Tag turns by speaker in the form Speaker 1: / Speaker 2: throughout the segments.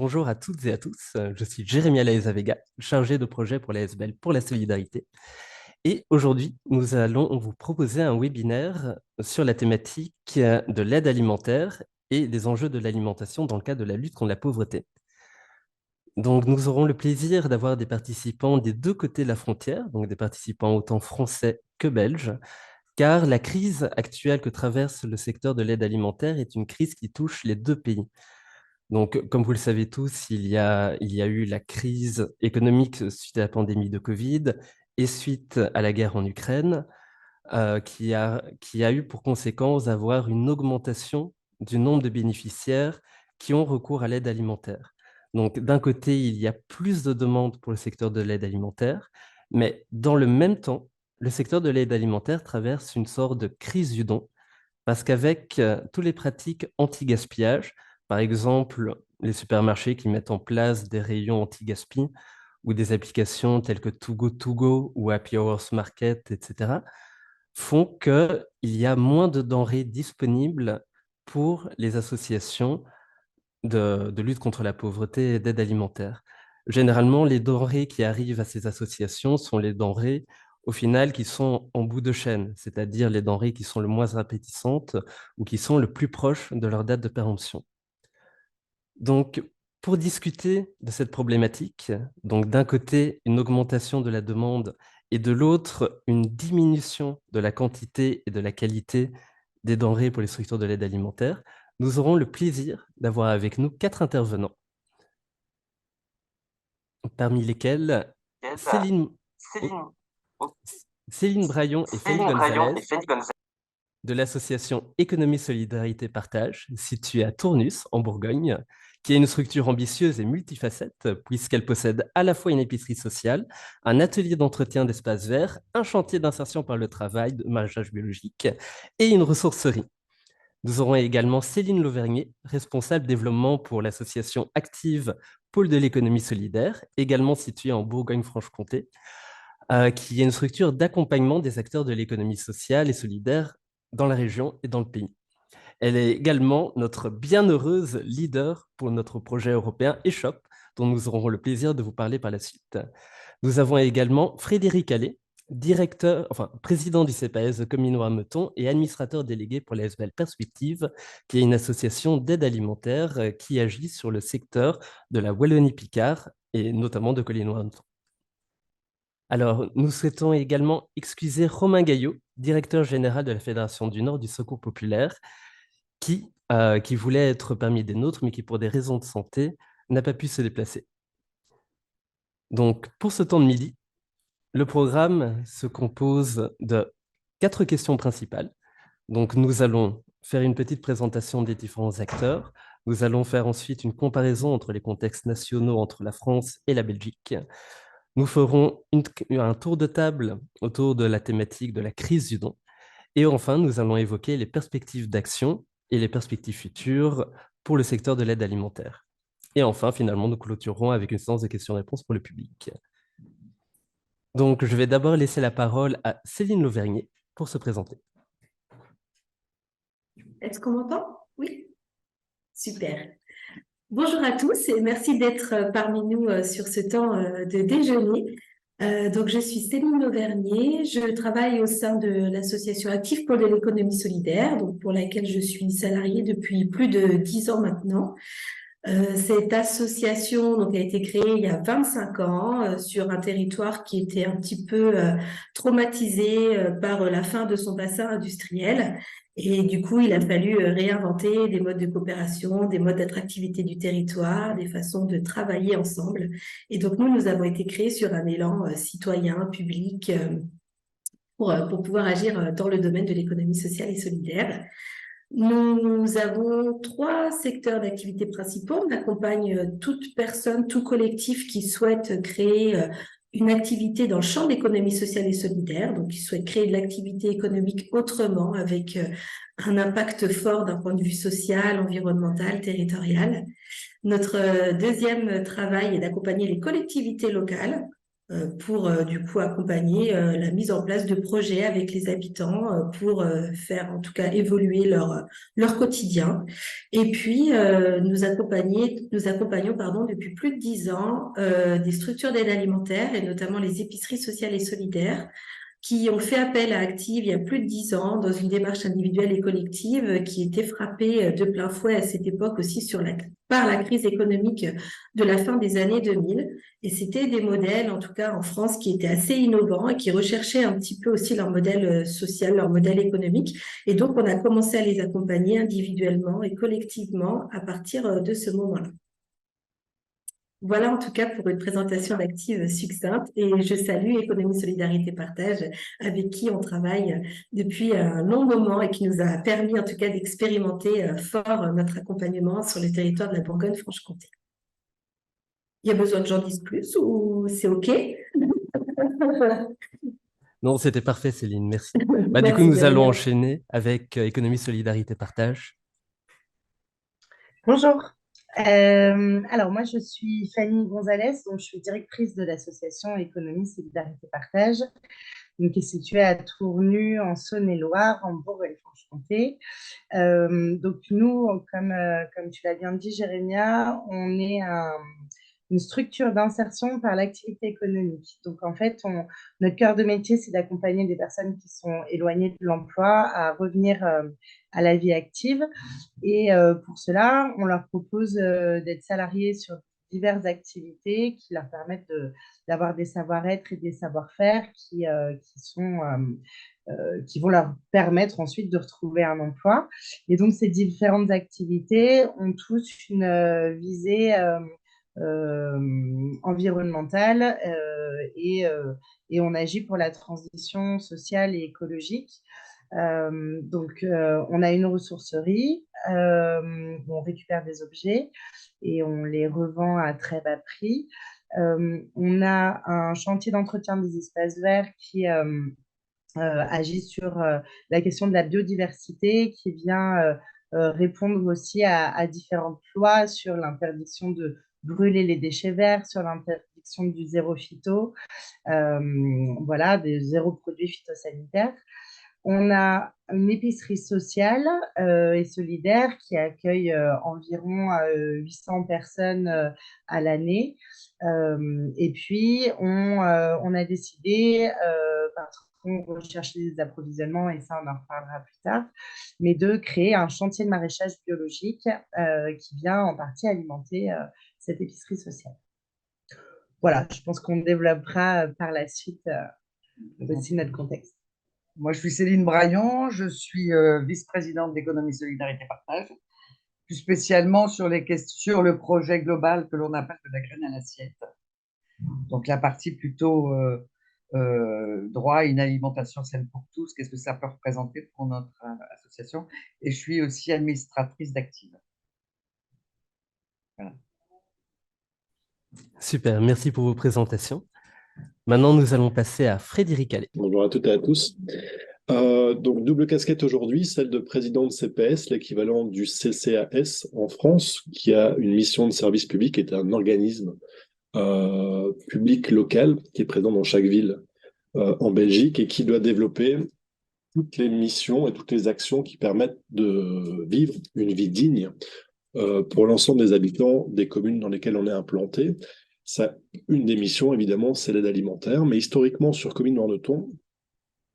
Speaker 1: bonjour à toutes et à tous. Je suis Jérémy Alaeza Vega, chargé de projet pour la SBL pour la solidarité. Et aujourd'hui, nous allons vous proposer un webinaire sur la thématique de l'aide alimentaire et des enjeux de l'alimentation dans le cadre de la lutte contre la pauvreté. Donc, nous aurons le plaisir d'avoir des participants des deux côtés de la frontière, donc des participants autant français que belges, car la crise actuelle que traverse le secteur de l'aide alimentaire est une crise qui touche les deux pays. Donc, comme vous le savez tous, il y a eu la crise économique suite à la pandémie de Covid et suite à la guerre en Ukraine, qui a eu pour conséquence d'avoir une augmentation du nombre de bénéficiaires qui ont recours à l'aide alimentaire. Donc, d'un côté, il y a plus de demandes pour le secteur de l'aide alimentaire, mais dans le même temps, le secteur de l'aide alimentaire traverse une sorte de crise du don, parce qu'avec toutes les pratiques anti-gaspillage, par exemple, les supermarchés qui mettent en place des rayons anti-gaspi ou des applications telles que Too Good To Go ou Happy Hours Market, etc., font qu'il y a moins de denrées disponibles pour les associations de lutte contre la pauvreté et d'aide alimentaire. Généralement, les denrées qui arrivent à ces associations sont les denrées, au final, qui sont en bout de chaîne, c'est-à-dire les denrées qui sont le moins appétissantes ou qui sont le plus proches de leur date de péremption. Donc, pour discuter de cette problématique, donc d'un côté, une augmentation de la demande et de l'autre, une diminution de la quantité et de la qualité des denrées pour les structures de l'aide alimentaire, nous aurons le plaisir d'avoir avec nous 4 intervenants, parmi lesquels Céline, oh, Céline Braillon et Fanny Gonzalez de l'association Économie Solidarité Partage, située à Tournus, en Bourgogne, qui est une structure ambitieuse et multifacette, puisqu'elle possède à la fois une épicerie sociale, un atelier d'entretien d'espaces verts, un chantier d'insertion par le travail de maraîchage biologique et une ressourcerie. Nous aurons également Céline Lauvernier, responsable développement pour l'association active Pôle de l'économie solidaire, également située en Bourgogne-Franche-Comté, qui est une structure d'accompagnement des acteurs de l'économie sociale et solidaire dans la région et dans le pays. Elle est également notre bienheureuse leader pour notre projet européen ESHOP, dont nous aurons le plaisir de vous parler par la suite. Nous avons également Frédéric Allais, président du CPAS de Comines-Noire-Meuton et administrateur délégué pour la SBL Perspective, qui est une association d'aide alimentaire qui agit sur le secteur de la Wallonie-Picard et notamment de Colline-Noire-Meuton. Alors, nous souhaitons également excuser Romain Gaillot, directeur général de la Fédération du Nord du Secours populaire, qui voulait être parmi des nôtres, mais qui, pour des raisons de santé, n'a pas pu se déplacer. Donc, pour ce temps de midi, le programme se compose de 4 questions principales. Donc, nous allons faire une petite présentation des différents acteurs. Nous allons faire ensuite une comparaison entre les contextes nationaux entre la France et la Belgique. Nous ferons un tour de table autour de la thématique de la crise du don. Et enfin, nous allons évoquer les perspectives d'action et les perspectives futures pour le secteur de l'aide alimentaire. Et enfin, finalement, nous clôturerons avec une séance de questions-réponses pour le public. Donc, je vais d'abord laisser la parole à Céline Lauvernier pour se présenter.
Speaker 2: Est-ce qu'on m'entend? Oui? Super. Bonjour à tous et merci d'être parmi nous sur ce temps de déjeuner. Donc, je suis Céline Lauvernier, je travaille au sein de l'association Active pour de l'économie solidaire, donc pour laquelle je suis salariée depuis plus de 10 ans maintenant. Cette association donc, a été créée il y a 25 ans sur un territoire qui était un petit peu traumatisé par la fin de son bassin industriel. Et du coup, il a fallu réinventer des modes de coopération, des modes d'attractivité du territoire, des façons de travailler ensemble. Et donc, nous avons été créés sur un élan citoyen, public, pour pouvoir agir dans le domaine de l'économie sociale et solidaire. Nous avons 3 secteurs d'activité principaux. On accompagne toute personne, tout collectif qui souhaite créer une activité dans le champ de l'économie sociale et solidaire, donc qui souhaite créer de l'activité économique autrement, avec un impact fort d'un point de vue social, environnemental, territorial. Notre deuxième travail est d'accompagner les collectivités locales pour du coup accompagner la mise en place de projets avec les habitants pour faire en tout cas évoluer leur quotidien. Et puis nous accompagnons pardon, depuis plus de 10 ans des structures d'aide alimentaire et notamment les épiceries sociales et solidaires qui ont fait appel à Active il y a plus de 10 ans dans une démarche individuelle et collective qui était frappée de plein fouet à cette époque aussi par la crise économique de la fin des années 2000. Et c'était des modèles, en tout cas en France, qui étaient assez innovants et qui recherchaient un petit peu aussi leur modèle social, leur modèle économique. Et donc, on a commencé à les accompagner individuellement et collectivement à partir de ce moment-là. Voilà en tout cas pour une présentation d'Active succincte et je salue Économie Solidarité Partage avec qui on travaille depuis un long moment et qui nous a permis en tout cas d'expérimenter fort notre accompagnement sur le territoire de la Bourgogne-Franche-Comté. Il y a besoin que j'en dise plus ou c'est OK?
Speaker 1: Non, c'était parfait, Céline, merci. Du coup,
Speaker 2: Merci,
Speaker 1: nous allons
Speaker 2: Gabriel.
Speaker 1: enchaîner avec Économie, Solidarité, Partage.
Speaker 3: Bonjour. Alors, moi, je suis Fanny Gonzalez, donc je suis directrice de l'association Économie, Solidarité, Partage, donc, qui est située à Tournu, en Saône-et-Loire, en Bourgogne-Franche-Comté. Donc, nous, comme tu l'as bien dit, Jérémia, on est une structure d'insertion par l'activité économique. Donc, en fait, notre cœur de métier, c'est d'accompagner des personnes qui sont éloignées de l'emploi à revenir à la vie active. Et pour cela, on leur propose d'être salariés sur diverses activités qui leur permettent d'avoir des savoir-être et des savoir-faire qui vont leur permettre ensuite de retrouver un emploi. Et donc, ces différentes activités ont tous une visée environnementale et on agit pour la transition sociale et écologique. Donc, on a une ressourcerie où on récupère des objets et on les revend à très bas prix. On a un chantier d'entretien des espaces verts qui agit sur la question de la biodiversité, qui vient répondre aussi à différentes lois sur l'interdiction de brûler les déchets verts, sur l'interdiction du zéro phyto, voilà, des zéro produits phytosanitaires. On a une épicerie sociale et solidaire qui accueille environ 800 personnes à l'année. Et puis, on a décidé, parce qu'on recherchait des approvisionnements, et ça, on en reparlera plus tard, mais de créer un chantier de maraîchage biologique qui vient en partie alimenter cette épicerie sociale. Voilà, je pense qu'on développera par la suite aussi notre contexte.
Speaker 4: Moi, je suis Céline Braillon, je suis vice-présidente d'Économie Solidarité Partage, plus spécialement sur le projet global que l'on appelle de la graine à l'assiette. Donc, la partie plutôt droit à une alimentation saine pour tous, qu'est-ce que ça peut représenter pour notre association. Et je suis aussi administratrice d'Active. Voilà.
Speaker 1: Super, merci pour vos présentations. Maintenant, nous allons passer à Frédéric Allais.
Speaker 5: Bonjour à toutes et à tous. Donc, double casquette aujourd'hui, celle de président de CPS, l'équivalent du CCAS en France, qui a une mission de service public, est un organisme public local qui est présent dans chaque ville en Belgique et qui doit développer toutes les missions et toutes les actions qui permettent de vivre une vie digne pour l'ensemble des habitants des communes dans lesquelles on est implanté. Une des missions, évidemment, c'est l'aide alimentaire, mais historiquement, sur Comines Morneton,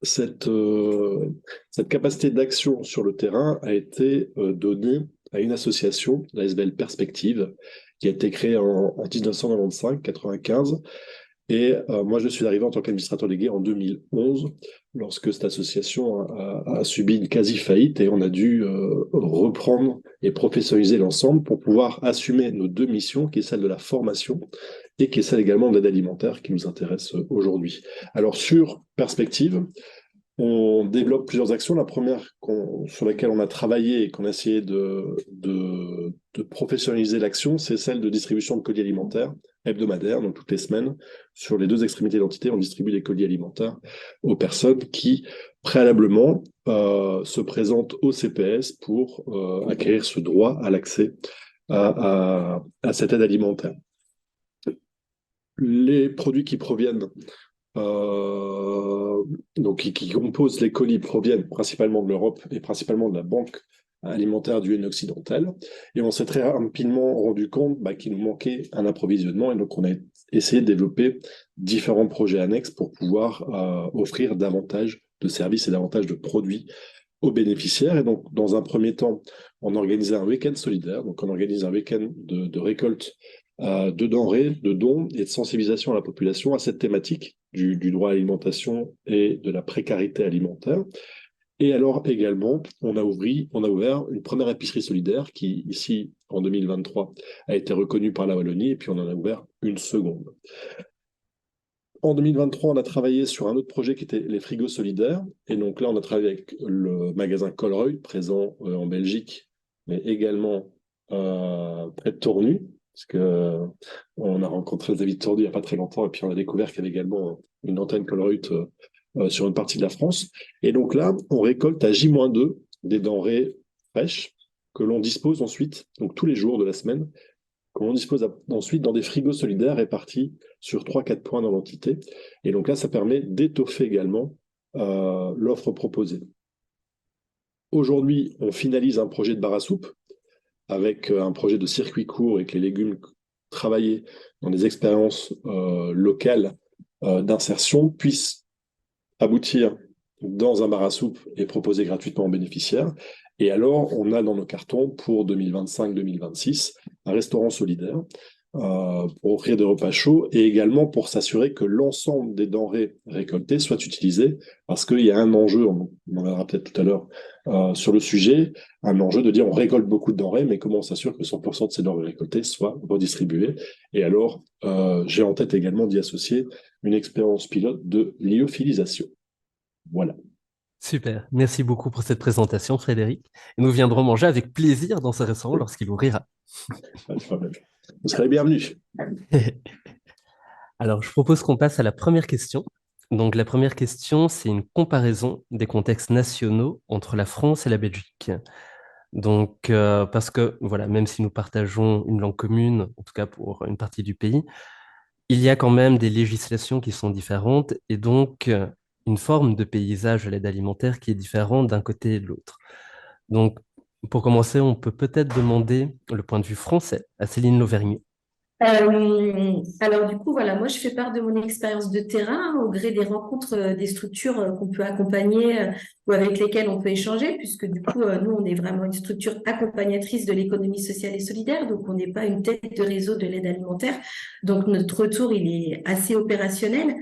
Speaker 5: cette capacité d'action sur le terrain a été donnée à une association, la SBL Perspective, qui a été créée en 1995-95. Et moi, je suis arrivé en tant qu'administrateur délégué en 2011, lorsque cette association a subi une quasi-faillite et on a dû reprendre et professionnaliser l'ensemble pour pouvoir assumer nos deux missions, qui est celle de la formation et qui est celle également de l'aide alimentaire qui nous intéresse aujourd'hui. Alors, sur Perspective, on développe plusieurs actions. La première sur laquelle on a travaillé et qu'on a essayé de professionnaliser l'action, c'est celle de distribution de colis alimentaires hebdomadaires, donc toutes les semaines. Sur les deux extrémités d'identité, on distribue des colis alimentaires aux personnes qui, préalablement, se présentent au CPS pour acquérir ce droit à l'accès à cette aide alimentaire. les produits qui proviennent, donc qui composent les colis, proviennent principalement de l'Europe et principalement de la Banque alimentaire du N occidentale. Et on s'est très rapidement rendu compte qu'il nous manquait un approvisionnement. Et donc, on a essayé de développer différents projets annexes pour pouvoir offrir davantage de services et davantage de produits aux bénéficiaires. Et donc, dans un premier temps, on organisait un week-end solidaire. Donc, on organise un week-end de récolte de denrées, de dons et de sensibilisation à la population à cette thématique du droit à l'alimentation et de la précarité alimentaire. Et alors également, on a ouvert une première épicerie solidaire qui, ici, en 2023, a été reconnue par la Wallonie, et puis on en a ouvert une seconde. En 2023, on a travaillé sur un autre projet qui était les frigos solidaires. Et donc là, on a travaillé avec le magasin Colruyt, présent en Belgique, mais également près de Tournu, parce qu'on a rencontré David Tournu il n'y a pas très longtemps, et puis on a découvert qu'il y avait également une antenne Colruyt sur une partie de la France. Et donc là, on récolte à J-2 des denrées fraîches que l'on dispose ensuite, donc tous les jours de la semaine, que l'on dispose ensuite dans des frigos solidaires répartis sur 3-4 points dans l'entité. Et donc là, ça permet d'étoffer également l'offre proposée. Aujourd'hui, on finalise un projet de bar à soupe avec un projet de circuit court et que les légumes travaillés dans des expériences locales d'insertion puissent aboutir dans un bar à soupe et proposer gratuitement aux bénéficiaires. Et alors, on a dans nos cartons pour 2025-2026 un restaurant solidaire pour offrir des repas chauds et également pour s'assurer que l'ensemble des denrées récoltées soient utilisées, parce qu'il y a un enjeu, on en verra peut-être tout à l'heure sur le sujet, un enjeu de dire on récolte beaucoup de denrées, mais comment on s'assure que 100% de ces denrées récoltées soient redistribuées. Et alors, j'ai en tête également d'y associer une expérience pilote de lyophilisation. Voilà.
Speaker 1: Super, merci beaucoup pour cette présentation, Frédéric. Et nous viendrons manger avec plaisir dans ce restaurant lorsqu'il ouvrira.
Speaker 5: Pas de problème. Vous serez bienvenus.
Speaker 1: Alors, je propose qu'on passe à la première question. Donc, la première question, c'est une comparaison des contextes nationaux entre la France et la Belgique. Donc, parce que, voilà, même si nous partageons une langue commune, en tout cas pour une partie du pays, il y a quand même des législations qui sont différentes et donc une forme de paysage à l'aide alimentaire qui est différente d'un côté et de l'autre. Donc, pour commencer, on peut peut-être demander le point de vue français à Céline Lauvergne.
Speaker 2: Alors du coup, voilà, moi je fais part de mon expérience de terrain au gré des rencontres des structures qu'on peut accompagner ou avec lesquelles on peut échanger, puisque du coup, nous, on est vraiment une structure accompagnatrice de l'économie sociale et solidaire, donc on n'est pas une tête de réseau de l'aide alimentaire. Donc notre retour, il est assez opérationnel.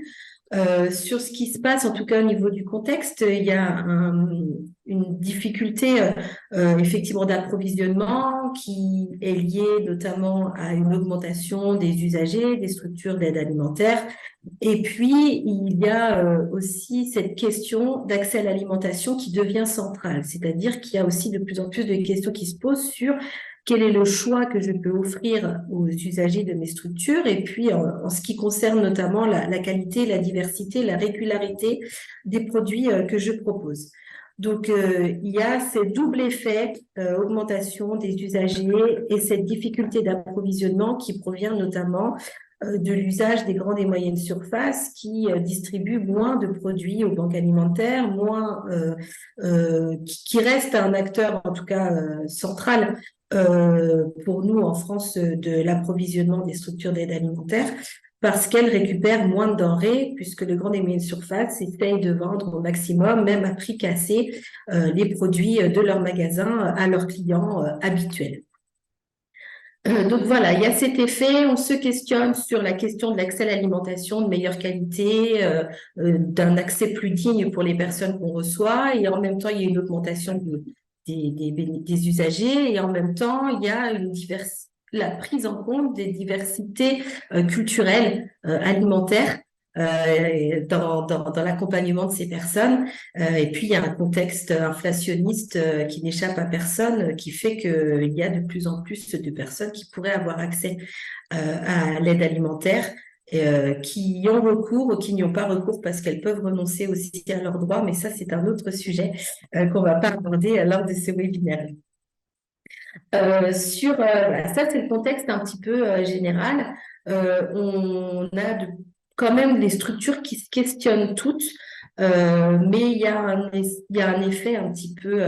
Speaker 2: Sur ce qui se passe, en tout cas au niveau du contexte, il y a une difficulté effectivement d'approvisionnement qui est liée notamment à une augmentation des usagers, des structures d'aide alimentaire. Et puis, il y a aussi cette question d'accès à l'alimentation qui devient centrale, c'est-à-dire qu'il y a aussi de plus en plus de questions qui se posent sur quel est le choix que je peux offrir aux usagers de mes structures, et puis en ce qui concerne notamment la qualité, la diversité, la régularité des produits que je propose. Donc, il y a ce double effet, augmentation des usagers et cette difficulté d'approvisionnement qui provient notamment de l'usage des grandes et moyennes surfaces qui distribuent moins de produits aux banques alimentaires, qui reste un acteur en tout cas central pour nous en France de l'approvisionnement des structures d'aide alimentaire, parce qu'elles récupèrent moins de denrées, puisque les grandes et moyennes surfaces essayent de vendre au maximum, même à prix cassé, les produits de leur magasin à leurs clients habituels. Donc voilà, il y a cet effet, on se questionne sur la question de l'accès à l'alimentation de meilleure qualité, d'un accès plus digne pour les personnes qu'on reçoit, et en même temps, il y a une augmentation des usagers, et en même temps, il y a la prise en compte des diversités culturelles alimentaires dans l'accompagnement de ces personnes. Et puis, il y a un contexte inflationniste qui n'échappe à personne, qui fait qu'il y a de plus en plus de personnes qui pourraient avoir accès à l'aide alimentaire, qui y ont recours ou qui n'y ont pas recours parce qu'elles peuvent renoncer aussi à leurs droits. Mais ça, c'est un autre sujet qu'on ne va pas aborder lors de ce webinaire. Ça, c'est le contexte un petit peu général. on a quand même des structures qui se questionnent toutes, mais il y a un effet un petit peu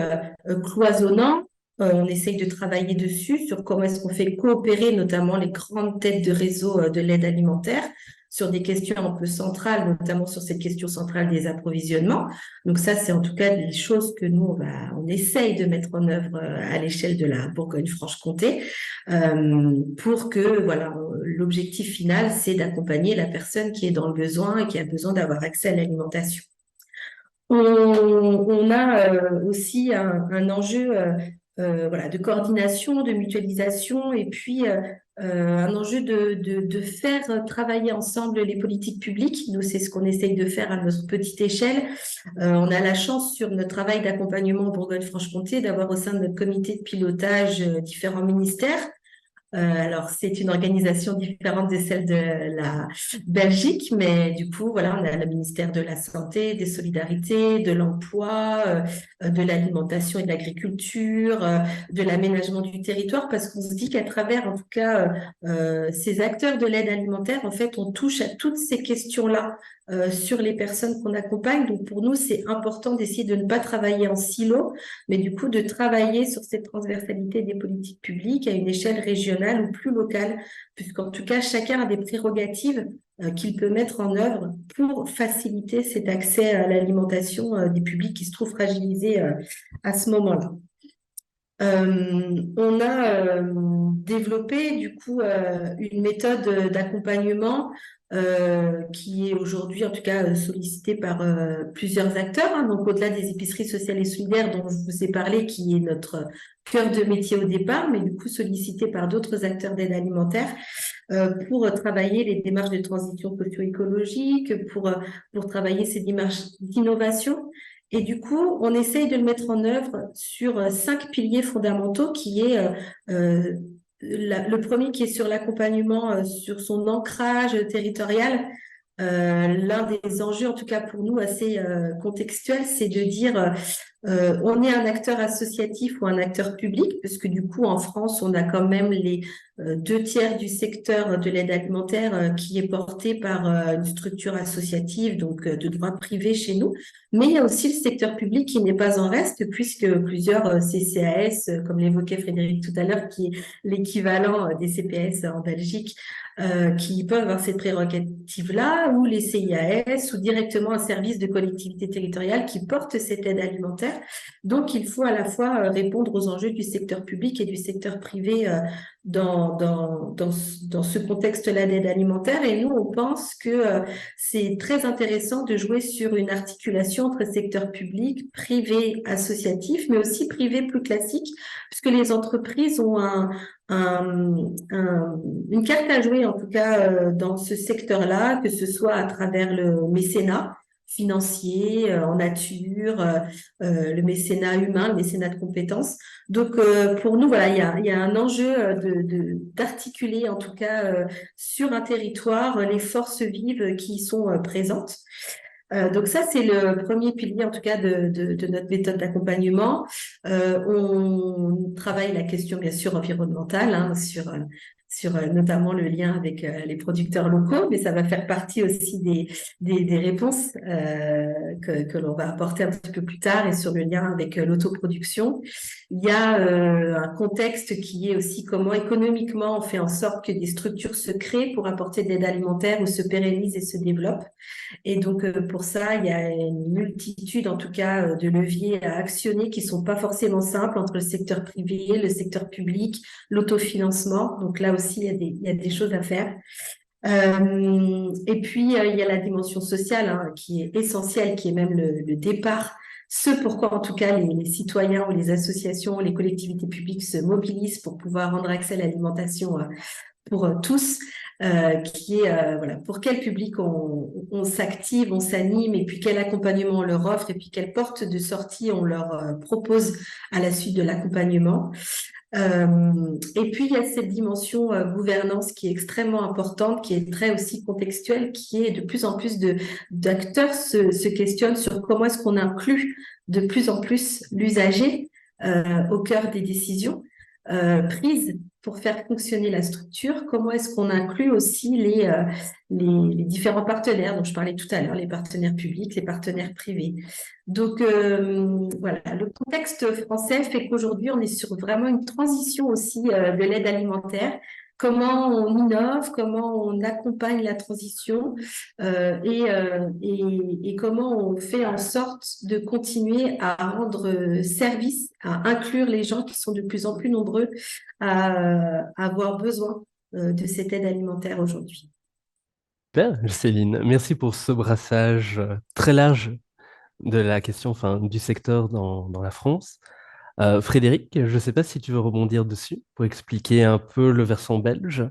Speaker 2: cloisonnant. On essaye de travailler dessus, sur comment est-ce qu'on fait coopérer notamment les grandes têtes de réseau de l'aide alimentaire sur des questions un peu centrales, notamment sur cette question centrale des approvisionnements. Donc ça, c'est en tout cas des choses que nous, on essaye de mettre en œuvre à l'échelle de la Bourgogne-Franche-Comté, pour que, voilà, l'objectif final, c'est d'accompagner la personne qui est dans le besoin et qui a besoin d'avoir accès à l'alimentation. On a aussi un enjeu voilà, de coordination, de mutualisation, et puis un enjeu de faire travailler ensemble les politiques publiques. Nous, c'est ce qu'on essaye de faire à notre petite échelle. On a la chance sur notre travail d'accompagnement en Bourgogne-Franche-Comté d'avoir au sein de notre comité de pilotage différents ministères. Alors, c'est une organisation différente de celle de la Belgique, mais du coup, voilà, on a le ministère de la Santé, des Solidarités, de l'Emploi, de l'Alimentation et de l'Agriculture, de l'aménagement du territoire, parce qu'on se dit qu'à travers, en tout cas, ces acteurs de l'aide alimentaire, en fait, on touche à toutes ces questions-là sur les personnes qu'on accompagne. Donc, pour nous, c'est important d'essayer de ne pas travailler en silo, mais du coup, de travailler sur cette transversalité des politiques publiques à une échelle régionale ou plus locale, puisqu'en tout cas, chacun a des prérogatives qu'il peut mettre en œuvre pour faciliter cet accès à l'alimentation des publics qui se trouvent fragilisés à ce moment-là. On a développé du coup une méthode d'accompagnement qui est aujourd'hui en tout cas sollicitée par plusieurs acteurs, hein. Donc au-delà des épiceries sociales et solidaires dont je vous ai parlé, qui est notre cœur de métier au départ, mais du coup sollicité par d'autres acteurs d'aide alimentaire pour travailler les démarches de transition socio-écologique, pour travailler ces démarches d'innovation. Et du coup, on essaye de le mettre en œuvre sur 5 piliers fondamentaux, qui est le premier qui est sur l'accompagnement, sur son ancrage territorial. L'un des enjeux, en tout cas pour nous, assez contextuel, c'est de dire on est un acteur associatif ou un acteur public, parce que du coup, en France, on a quand même les 2/3 du secteur de l'aide alimentaire qui est porté par une structure associative, donc de droit privé chez nous. Mais il y a aussi le secteur public qui n'est pas en reste, puisque plusieurs CCAS, comme l'évoquait Frédéric tout à l'heure, qui est l'équivalent des CPS en Belgique, qui peuvent avoir cette prérogative-là, ou les CIAS, ou directement un service de collectivité territoriale qui porte cette aide alimentaire. Donc, il faut à la fois répondre aux enjeux du secteur public et du secteur privé dans ce contexte-là d'aide alimentaire. Et nous, on pense que c'est très intéressant de jouer sur une articulation entre secteur public, privé, associatif, mais aussi privé plus classique, puisque les entreprises ont une carte à jouer, en tout cas, dans ce secteur-là, que ce soit à travers le mécénat financier, en nature, le mécénat humain, le mécénat de compétences. Donc, pour nous, voilà, il y a un enjeu d'articuler, en tout cas, sur un territoire, les forces vives qui y sont présentes. Donc ça, c'est le premier pilier, en tout cas, de notre méthode d'accompagnement. On travaille la question, bien sûr, environnementale, hein, sur notamment le lien avec les producteurs locaux, mais ça va faire partie aussi des réponses que l'on va apporter un petit peu plus tard, et sur le lien avec l'autoproduction. Il y a un contexte qui est aussi comment économiquement on fait en sorte que des structures se créent pour apporter de l'aide alimentaire ou se pérennisent et se développent. Et donc, pour ça, il y a une multitude, en tout cas, de leviers à actionner qui sont pas forcément simples entre le secteur privé, le secteur public, l'autofinancement. Donc là aussi, il y a des choses à faire. Et puis, il y a la dimension sociale, hein, qui est essentielle, qui est même le départ. Ce pourquoi, en tout cas, les citoyens ou les associations, les collectivités publiques se mobilisent pour pouvoir rendre accès à l'alimentation pour tous, qui est voilà, pour quel public on s'active, on s'anime, et puis quel accompagnement on leur offre, et puis quelle porte de sortie on leur propose à la suite de l'accompagnement. Et puis il y a cette dimension gouvernance qui est extrêmement importante, qui est très aussi contextuelle, qui est de plus en plus d'acteurs se questionnent sur comment est-ce qu'on inclut de plus en plus l'usager au cœur des décisions. prises pour faire fonctionner la structure? Comment est-ce qu'on inclut aussi les différents partenaires dont je parlais tout à l'heure, les partenaires publics, les partenaires privés? Donc voilà, le contexte français fait qu'aujourd'hui, on est sur vraiment une transition aussi de l'aide alimentaire. Comment on innove, comment on accompagne la transition et comment on fait en sorte de continuer à rendre service, à inclure les gens qui sont de plus en plus nombreux à avoir besoin de cette aide alimentaire aujourd'hui.
Speaker 1: Super, Céline. Merci pour ce brassage très large de la question, enfin, du secteur dans la France. Frédéric, je ne sais pas si tu veux rebondir dessus pour expliquer un peu le versant belge.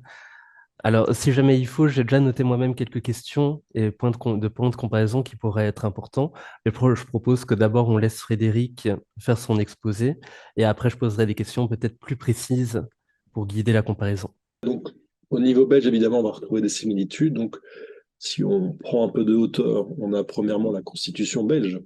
Speaker 1: Alors, si jamais il faut, j'ai déjà noté moi-même quelques questions et points de comparaison qui pourraient être importants. Mais je propose que d'abord, on laisse Frédéric faire son exposé et après, je poserai des questions peut-être plus précises pour guider la comparaison.
Speaker 5: Donc, au niveau belge, évidemment, on va retrouver des similitudes. Donc, si on prend un peu de hauteur, on a premièrement la Constitution belge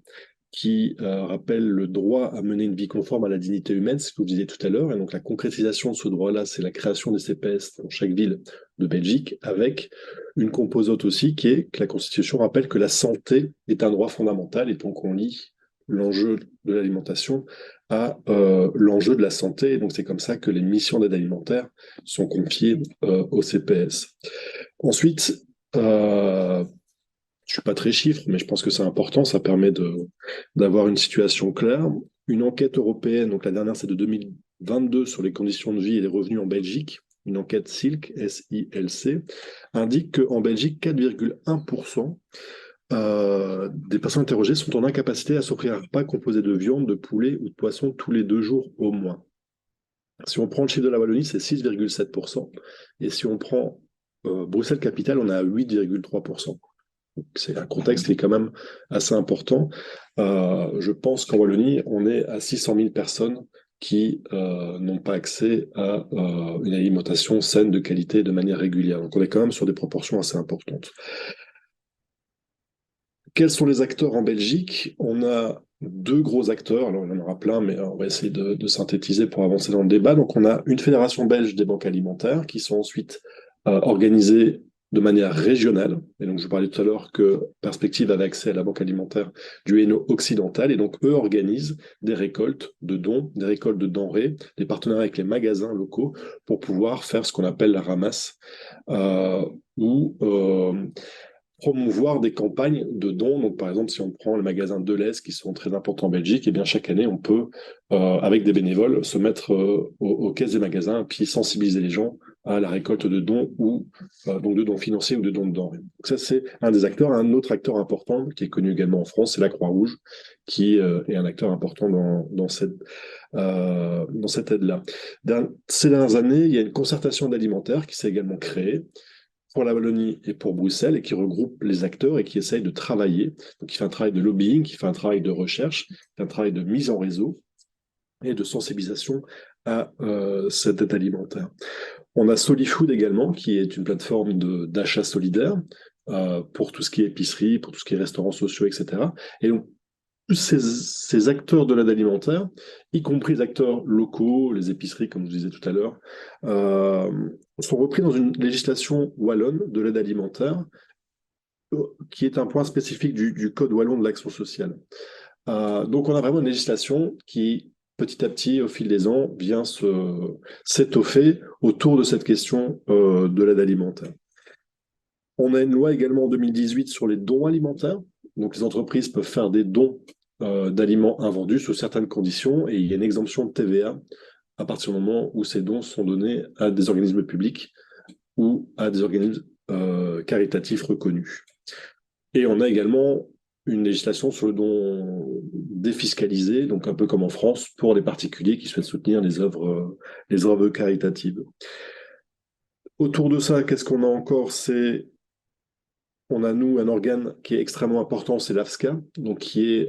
Speaker 5: qui rappelle le droit à mener une vie conforme à la dignité humaine, ce que vous disiez tout à l'heure. Et donc la concrétisation de ce droit-là, c'est la création des CPS dans chaque ville de Belgique, avec une composante aussi qui est que la Constitution rappelle que la santé est un droit fondamental. Et donc on lie l'enjeu de l'alimentation à l'enjeu de la santé. Et donc c'est comme ça que les missions d'aide alimentaire sont confiées au CPS. Ensuite, je suis pas très chiffre, mais je pense que c'est important, ça permet d'avoir une situation claire. Une enquête européenne, donc la dernière c'est de 2022 sur les conditions de vie et les revenus en Belgique, une enquête SILC, S-I-L-C, indique qu'en Belgique, 4,1% des personnes interrogées sont en incapacité à s'offrir un repas composé de viande, de poulet ou de poisson tous les 2 jours au moins. Si on prend le chiffre de la Wallonie, c'est 6,7%. Et si on prend Bruxelles-Capitale, on est à 8,3%. C'est un contexte qui est quand même assez important. Je pense qu'en Wallonie, on est à 600 000 personnes qui n'ont pas accès à une alimentation saine, de qualité, de manière régulière. Donc on est quand même sur des proportions assez importantes. Quels sont les acteurs en Belgique? On a 2 gros acteurs, alors il y en aura plein, mais on va essayer de synthétiser pour avancer dans le débat. Donc on a une fédération belge des banques alimentaires qui sont ensuite organisées de manière régionale. Et donc, je vous parlais tout à l'heure que Perspective avait accès à la banque alimentaire du Hainaut occidental. Et donc, eux organisent des récoltes de dons, des récoltes de denrées, des partenariats avec les magasins locaux pour pouvoir faire ce qu'on appelle la ramasse ou promouvoir des campagnes de dons. Donc, par exemple, si on prend le magasin Deleuze, qui sont très importants en Belgique, et bien chaque année, on peut, avec des bénévoles, se mettre aux caisses des magasins et puis sensibiliser les gens à la récolte de dons ou donc de dons financiers ou de dons de denrées. Donc ça, c'est un des acteurs. Un autre acteur important qui est connu également en France, c'est la Croix-Rouge, qui est un acteur important dans cette aide-là. Ces dernières années, il y a une concertation d'alimentaire qui s'est également créée pour la Wallonie et pour Bruxelles et qui regroupe les acteurs et qui essaye de travailler. Donc, qui fait un travail de lobbying, qui fait un travail de recherche, un travail de mise en réseau et de sensibilisation à cette aide alimentaire. On a Solifood également, qui est une plateforme d'achat solidaire pour tout ce qui est épicerie, pour tout ce qui est restaurants sociaux, etc. Et donc, tous ces acteurs de l'aide alimentaire, y compris les acteurs locaux, les épiceries, comme je disais tout à l'heure, sont repris dans une législation wallonne de l'aide alimentaire, qui est un point spécifique du Code wallon de l'action sociale. Donc on a vraiment une législation qui, petit à petit, au fil des ans, vient s'étoffer autour de cette question de l'aide alimentaire. On a une loi également en 2018 sur les dons alimentaires. Donc les entreprises peuvent faire des dons d'aliments invendus sous certaines conditions et il y a une exemption de TVA à partir du moment où ces dons sont donnés à des organismes publics ou à des organismes caritatifs reconnus. Et on a également une législation sur le don défiscalisé, donc un peu comme en France, pour les particuliers qui souhaitent soutenir les œuvres caritatives. Autour de ça, qu'est-ce qu'on a encore? On a, nous, un organe qui est extrêmement important, c'est l'AFSCA, donc qui est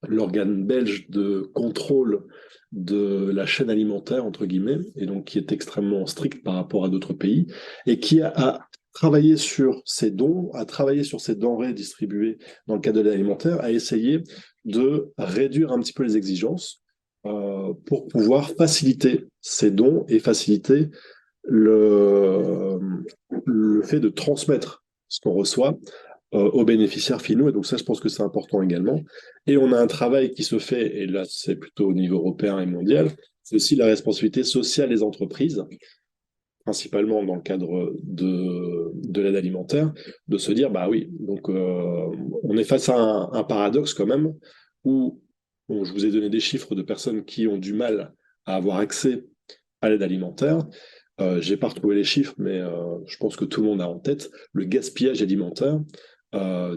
Speaker 5: l'organe belge de contrôle de la chaîne alimentaire, entre guillemets, et donc qui est extrêmement strict par rapport à d'autres pays, et qui a travaillé sur ces dons, a travaillé sur ces denrées distribuées dans le cadre de l'alimentaire, a essayé de réduire un petit peu les exigences, pour pouvoir faciliter ces dons et faciliter le, le fait de transmettre ce qu'on reçoit aux bénéficiaires finaux. Et donc ça, je pense que c'est important également. Et on a un travail qui se fait, et là, c'est plutôt au niveau européen et mondial, c'est aussi la responsabilité sociale des entreprises, principalement dans le cadre de l'aide alimentaire, de se dire, bah oui, donc on est face à un paradoxe quand même, où bon, je vous ai donné des chiffres de personnes qui ont du mal à avoir accès à l'aide alimentaire. J'ai pas retrouvé les chiffres, mais je pense que tout le monde a en tête le gaspillage alimentaire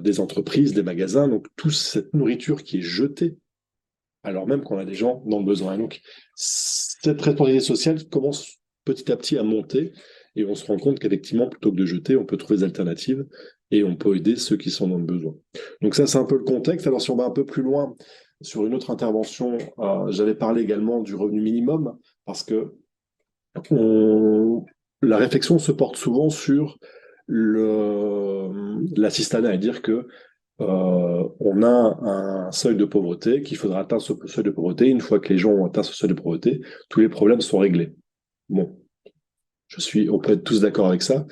Speaker 5: des entreprises, des magasins, donc toute cette nourriture qui est jetée, alors même qu'on a des gens dans le besoin. Et donc, cette responsabilité sociale commence petit à petit à monter, et on se rend compte qu'effectivement, plutôt que de jeter, on peut trouver des alternatives, et on peut aider ceux qui sont dans le besoin. Donc ça, c'est un peu le contexte. Alors si on va un peu plus loin, sur une autre intervention, j'avais parlé également du revenu minimum, parce que la réflexion se porte souvent sur l'assistanat, et dire que on a un seuil de pauvreté, qu'il faudra atteindre ce seuil de pauvreté. Une fois que les gens ont atteint ce seuil de pauvreté, tous les problèmes sont réglés. Bon, on peut être tous d'accord avec ça.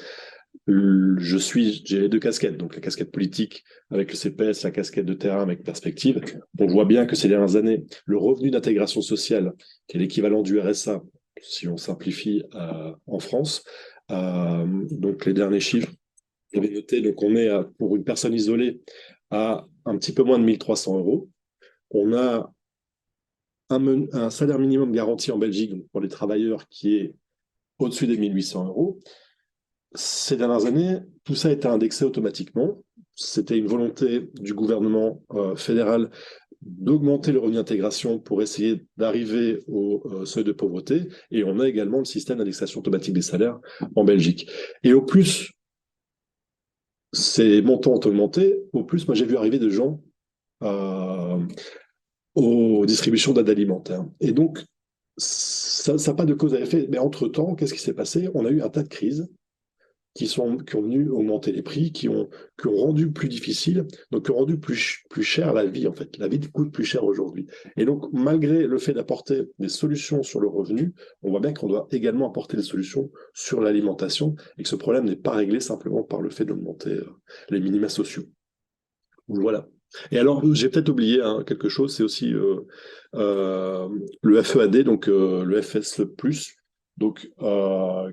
Speaker 5: J'ai les deux casquettes, donc la casquette politique avec le CPS, la casquette de terrain avec Perspective. On voit bien que ces dernières années, le revenu d'intégration sociale, qui est l'équivalent du RSA, si on simplifie en France, donc les derniers chiffres, j'avais noté, donc on est pour une personne isolée à un petit peu moins de 1300 euros. On a un salaire minimum garanti en Belgique donc pour les travailleurs qui est au-dessus des 1800 euros. Ces dernières années, tout ça a été indexé automatiquement. C'était une volonté du gouvernement fédéral d'augmenter le revenu d'intégration pour essayer d'arriver au seuil de pauvreté. Et on a également le système d'indexation automatique des salaires en Belgique. Et au plus ces montants ont augmenté, au plus moi j'ai vu arriver de gens euh, aux distributions d'aide alimentaire. Et donc, ça n'a pas de cause à effet. Mais entre-temps, qu'est-ce qui s'est passé? On a eu un tas de crises qui ont venu augmenter les prix, qui ont rendu plus difficile, donc qui ont rendu plus cher la vie, en fait. La vie coûte plus cher aujourd'hui. Et donc, malgré le fait d'apporter des solutions sur le revenu, on voit bien qu'on doit également apporter des solutions sur l'alimentation et que ce problème n'est pas réglé simplement par le fait d'augmenter les minima sociaux. Voilà. Et alors, j'ai peut-être oublié quelque chose, c'est aussi le FEAD, donc le FS+, donc,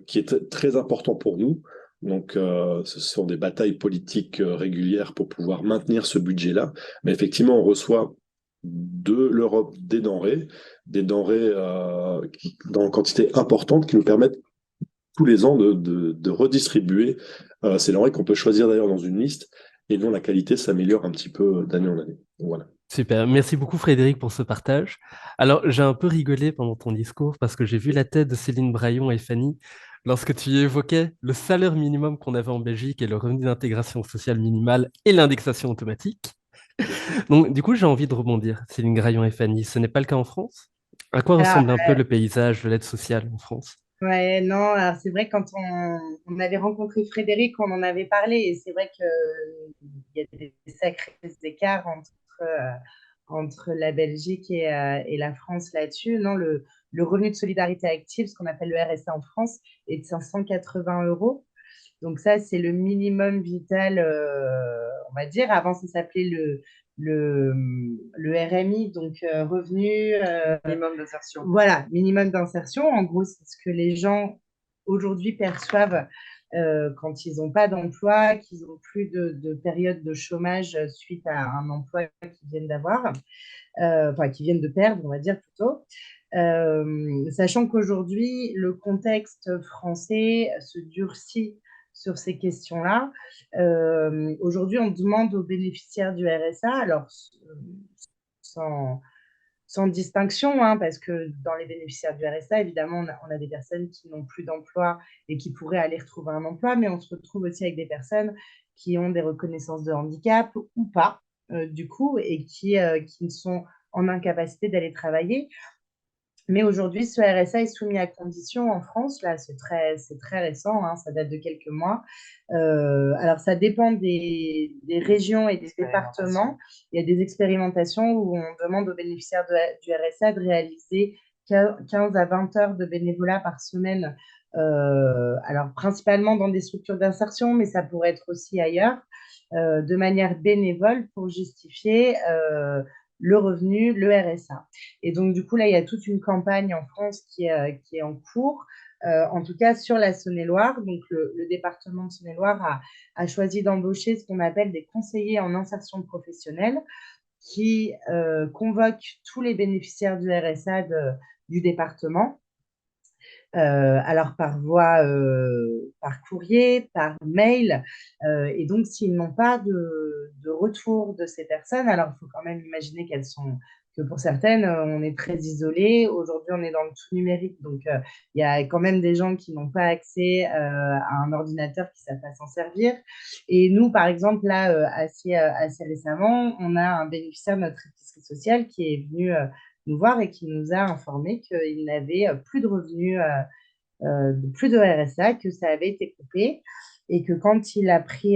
Speaker 5: qui est très important pour nous. Donc, ce sont des batailles politiques régulières pour pouvoir maintenir ce budget-là. Mais effectivement, on reçoit de l'Europe des denrées dans quantité importante qui nous permettent tous les ans de redistribuer ces denrées qu'on peut choisir d'ailleurs dans une liste et dont la qualité s'améliore un petit peu d'année en année. Voilà.
Speaker 1: Super, merci beaucoup Frédéric pour ce partage. Alors, j'ai un peu rigolé pendant ton discours parce que j'ai vu la tête de Céline Braillon et Fanny lorsque tu évoquais le salaire minimum qu'on avait en Belgique et le revenu d'intégration sociale minimale et l'indexation automatique. Donc, du coup, j'ai envie de rebondir, Céline Braillon et Fanny. Ce n'est pas le cas en France? À quoi
Speaker 3: Alors,
Speaker 1: ressemble un peu le paysage de l'aide sociale en France?
Speaker 3: ouais, non, alors c'est vrai, quand on avait rencontré Frédéric, on en avait parlé, et c'est vrai qu'il y a des sacrés écarts entre la Belgique et la France là-dessus. Non, le revenu de solidarité active, ce qu'on appelle le RSA en France, est de 580 euros. Donc ça, c'est le minimum vital, on va dire. Avant, ça s'appelait le, le RMI, donc revenu
Speaker 4: Minimum d'insertion.
Speaker 3: Voilà, minimum d'insertion. En gros, c'est ce que les gens aujourd'hui perçoivent quand ils n'ont pas d'emploi, qu'ils n'ont plus de période de chômage suite à un emploi qu'ils viennent d'avoir, enfin, qu'ils viennent de perdre, on va dire plutôt. Sachant qu'aujourd'hui, le contexte français se durcit sur ces questions-là. Aujourd'hui, on demande aux bénéficiaires du RSA, alors sans, sans distinction, hein, parce que dans les bénéficiaires du RSA, évidemment, on a des personnes qui n'ont plus d'emploi et qui pourraient aller retrouver un emploi, mais on se retrouve aussi avec des personnes qui ont des reconnaissances de handicap ou pas, du coup, et qui sont en incapacité d'aller travailler. Mais aujourd'hui, ce RSA est soumis à condition en France. Là, c'est très récent, hein, ça date de quelques mois. Alors, ça dépend des régions et des départements. Il y a des expérimentations où on demande aux bénéficiaires du RSA de réaliser 15 à 20 heures de bénévolat par semaine. Alors, principalement dans des structures d'insertion, mais ça pourrait être aussi ailleurs, de manière bénévole pour justifier le revenu, le RSA. Et donc, du coup, là, il y a toute une campagne en France qui est en cours, en tout cas sur la Saône-et-Loire. Donc, le département de Saône-et-Loire a choisi d'embaucher ce qu'on appelle des conseillers en insertion professionnelle qui convoquent tous les bénéficiaires du RSA du département. Alors par courrier, par mail. Et donc, s'ils n'ont pas de retour de ces personnes, alors il faut quand même imaginer que pour certaines, on est très isolé. Aujourd'hui, on est dans le tout numérique. Donc, il y a quand même des gens qui n'ont pas accès à un ordinateur, qui ne savent pas s'en servir. Et nous, par exemple, là, assez récemment, on a un bénéficiaire de notre épicerie sociale qui est venu nous voir et qui nous a informé qu'il n'avait plus de revenus, plus de RSA, que ça avait été coupé et que quand il a pris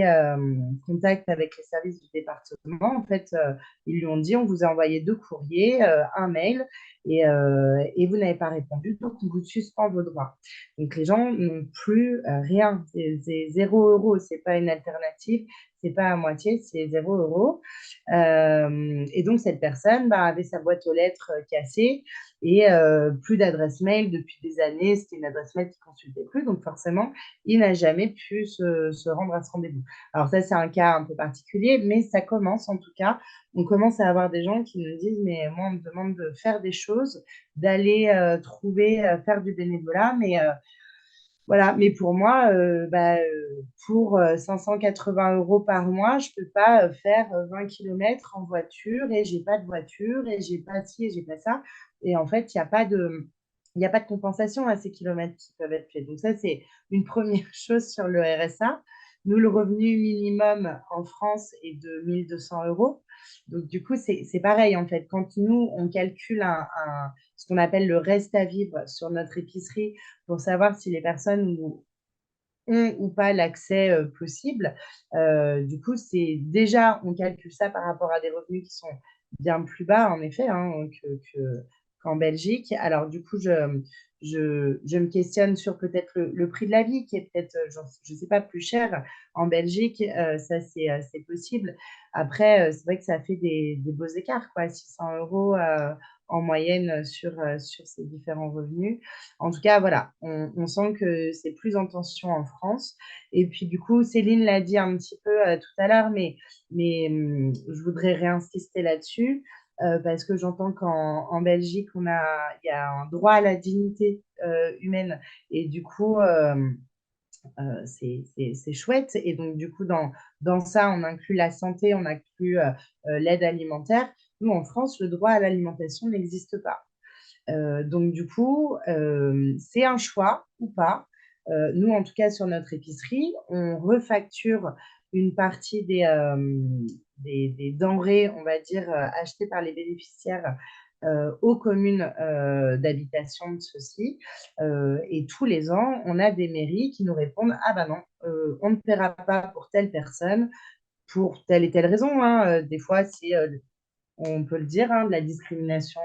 Speaker 3: contact avec les services du département, en fait, ils lui ont dit on vous a envoyé 2 courriers, un mail et vous n'avez pas répondu, donc on vous suspend vos droits. Donc les gens n'ont plus rien, c'est 0 €, c'est pas une alternative, c'est pas à moitié, c'est 0 €. Et donc cette personne avait sa boîte aux lettres cassée et plus d'adresse mail depuis des années. C'était une adresse mail qu'il ne consultait plus, donc forcément, il n'a jamais pu se rendre à ce rendez-vous. Alors ça, c'est un cas un peu particulier, mais ça commence en tout cas. On commence à avoir des gens qui nous disent, mais moi, on me demande de faire des choses, d'aller faire du bénévolat, mais voilà, mais pour moi, pour 580 € par mois, je ne peux pas faire 20 kilomètres en voiture et je n'ai pas de voiture et je n'ai pas ci et je n'ai pas ça. Et en fait, il y a pas de compensation à ces kilomètres qui peuvent être faits. Donc ça, c'est une première chose sur le RSA. Nous, le revenu minimum en France est de 1 200 €. Donc du coup, c'est pareil en fait. Quand nous, on calcule ce qu'on appelle le reste à vivre sur notre épicerie, pour savoir si les personnes ont ou pas l'accès possible. Du coup, c'est déjà, on calcule ça par rapport à des revenus qui sont bien plus bas, en effet, hein, qu'en Belgique. Alors, du coup, je me questionne sur peut-être le prix de la vie, qui est peut-être, je ne sais pas, plus cher en Belgique. Ça, c'est possible. Après, c'est vrai que ça fait des beaux écarts, quoi, 600 € en moyenne sur ces différents revenus. En tout cas, voilà, on sent que c'est plus en tension en France. Et puis, du coup, Céline l'a dit un petit peu tout à l'heure, mais je voudrais réinsister là-dessus parce que j'entends qu'en Belgique, il y a un droit à la dignité humaine. Et du coup, c'est chouette. Et donc, du coup, dans ça, on inclut la santé, on inclut l'aide alimentaire. Nous, en France, le droit à l'alimentation n'existe pas. Donc, du coup, c'est un choix ou pas. Nous, en tout cas, sur notre épicerie, on refacture une partie des denrées, on va dire, achetées par les bénéficiaires aux communes d'habitation de ceux-ci. Et tous les ans, on a des mairies qui nous répondent: ah ben non, on ne paiera pas pour telle personne pour telle et telle raison, hein. Des fois, c'est on peut le dire, hein, de la discrimination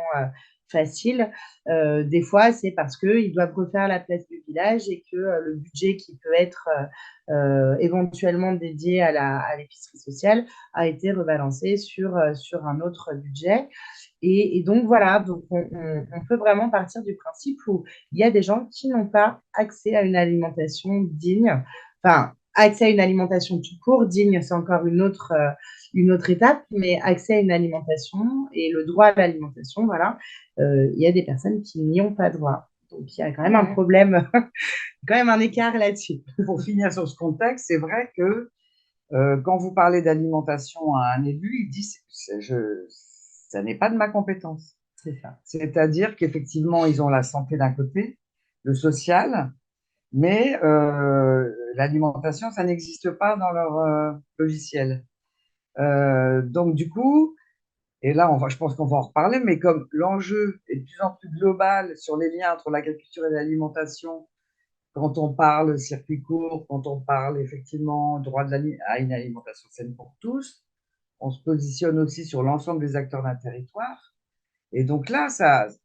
Speaker 3: facile. Des fois, c'est parce qu'ils doivent refaire la place du village et que le budget qui peut être éventuellement dédié à l'épicerie sociale a été rebalancé sur un autre budget. Et donc, voilà, donc on peut vraiment partir du principe où il y a des gens qui n'ont pas accès à une alimentation digne. Enfin, accès à une alimentation tout court, digne, c'est encore une autre étape, mais accès à une alimentation et le droit à l'alimentation, voilà, il y a des personnes qui n'y ont pas droit. Donc, il y a quand même un problème, quand même un écart là-dessus.
Speaker 4: Pour finir sur ce contexte, c'est vrai que quand vous parlez d'alimentation à un élu, il dit ça n'est pas de ma compétence.
Speaker 3: C'est ça.
Speaker 4: C'est-à-dire qu'effectivement, ils ont la santé d'un côté, le social, mais l'alimentation, ça n'existe pas dans leur logiciel. Donc, du coup, Et là, je pense qu'on va en reparler, mais comme l'enjeu est de plus en plus global sur les liens entre l'agriculture et l'alimentation, quand on parle circuit court, quand on parle effectivement droit à une alimentation saine pour tous, on se positionne aussi sur l'ensemble des acteurs d'un territoire. Et donc là,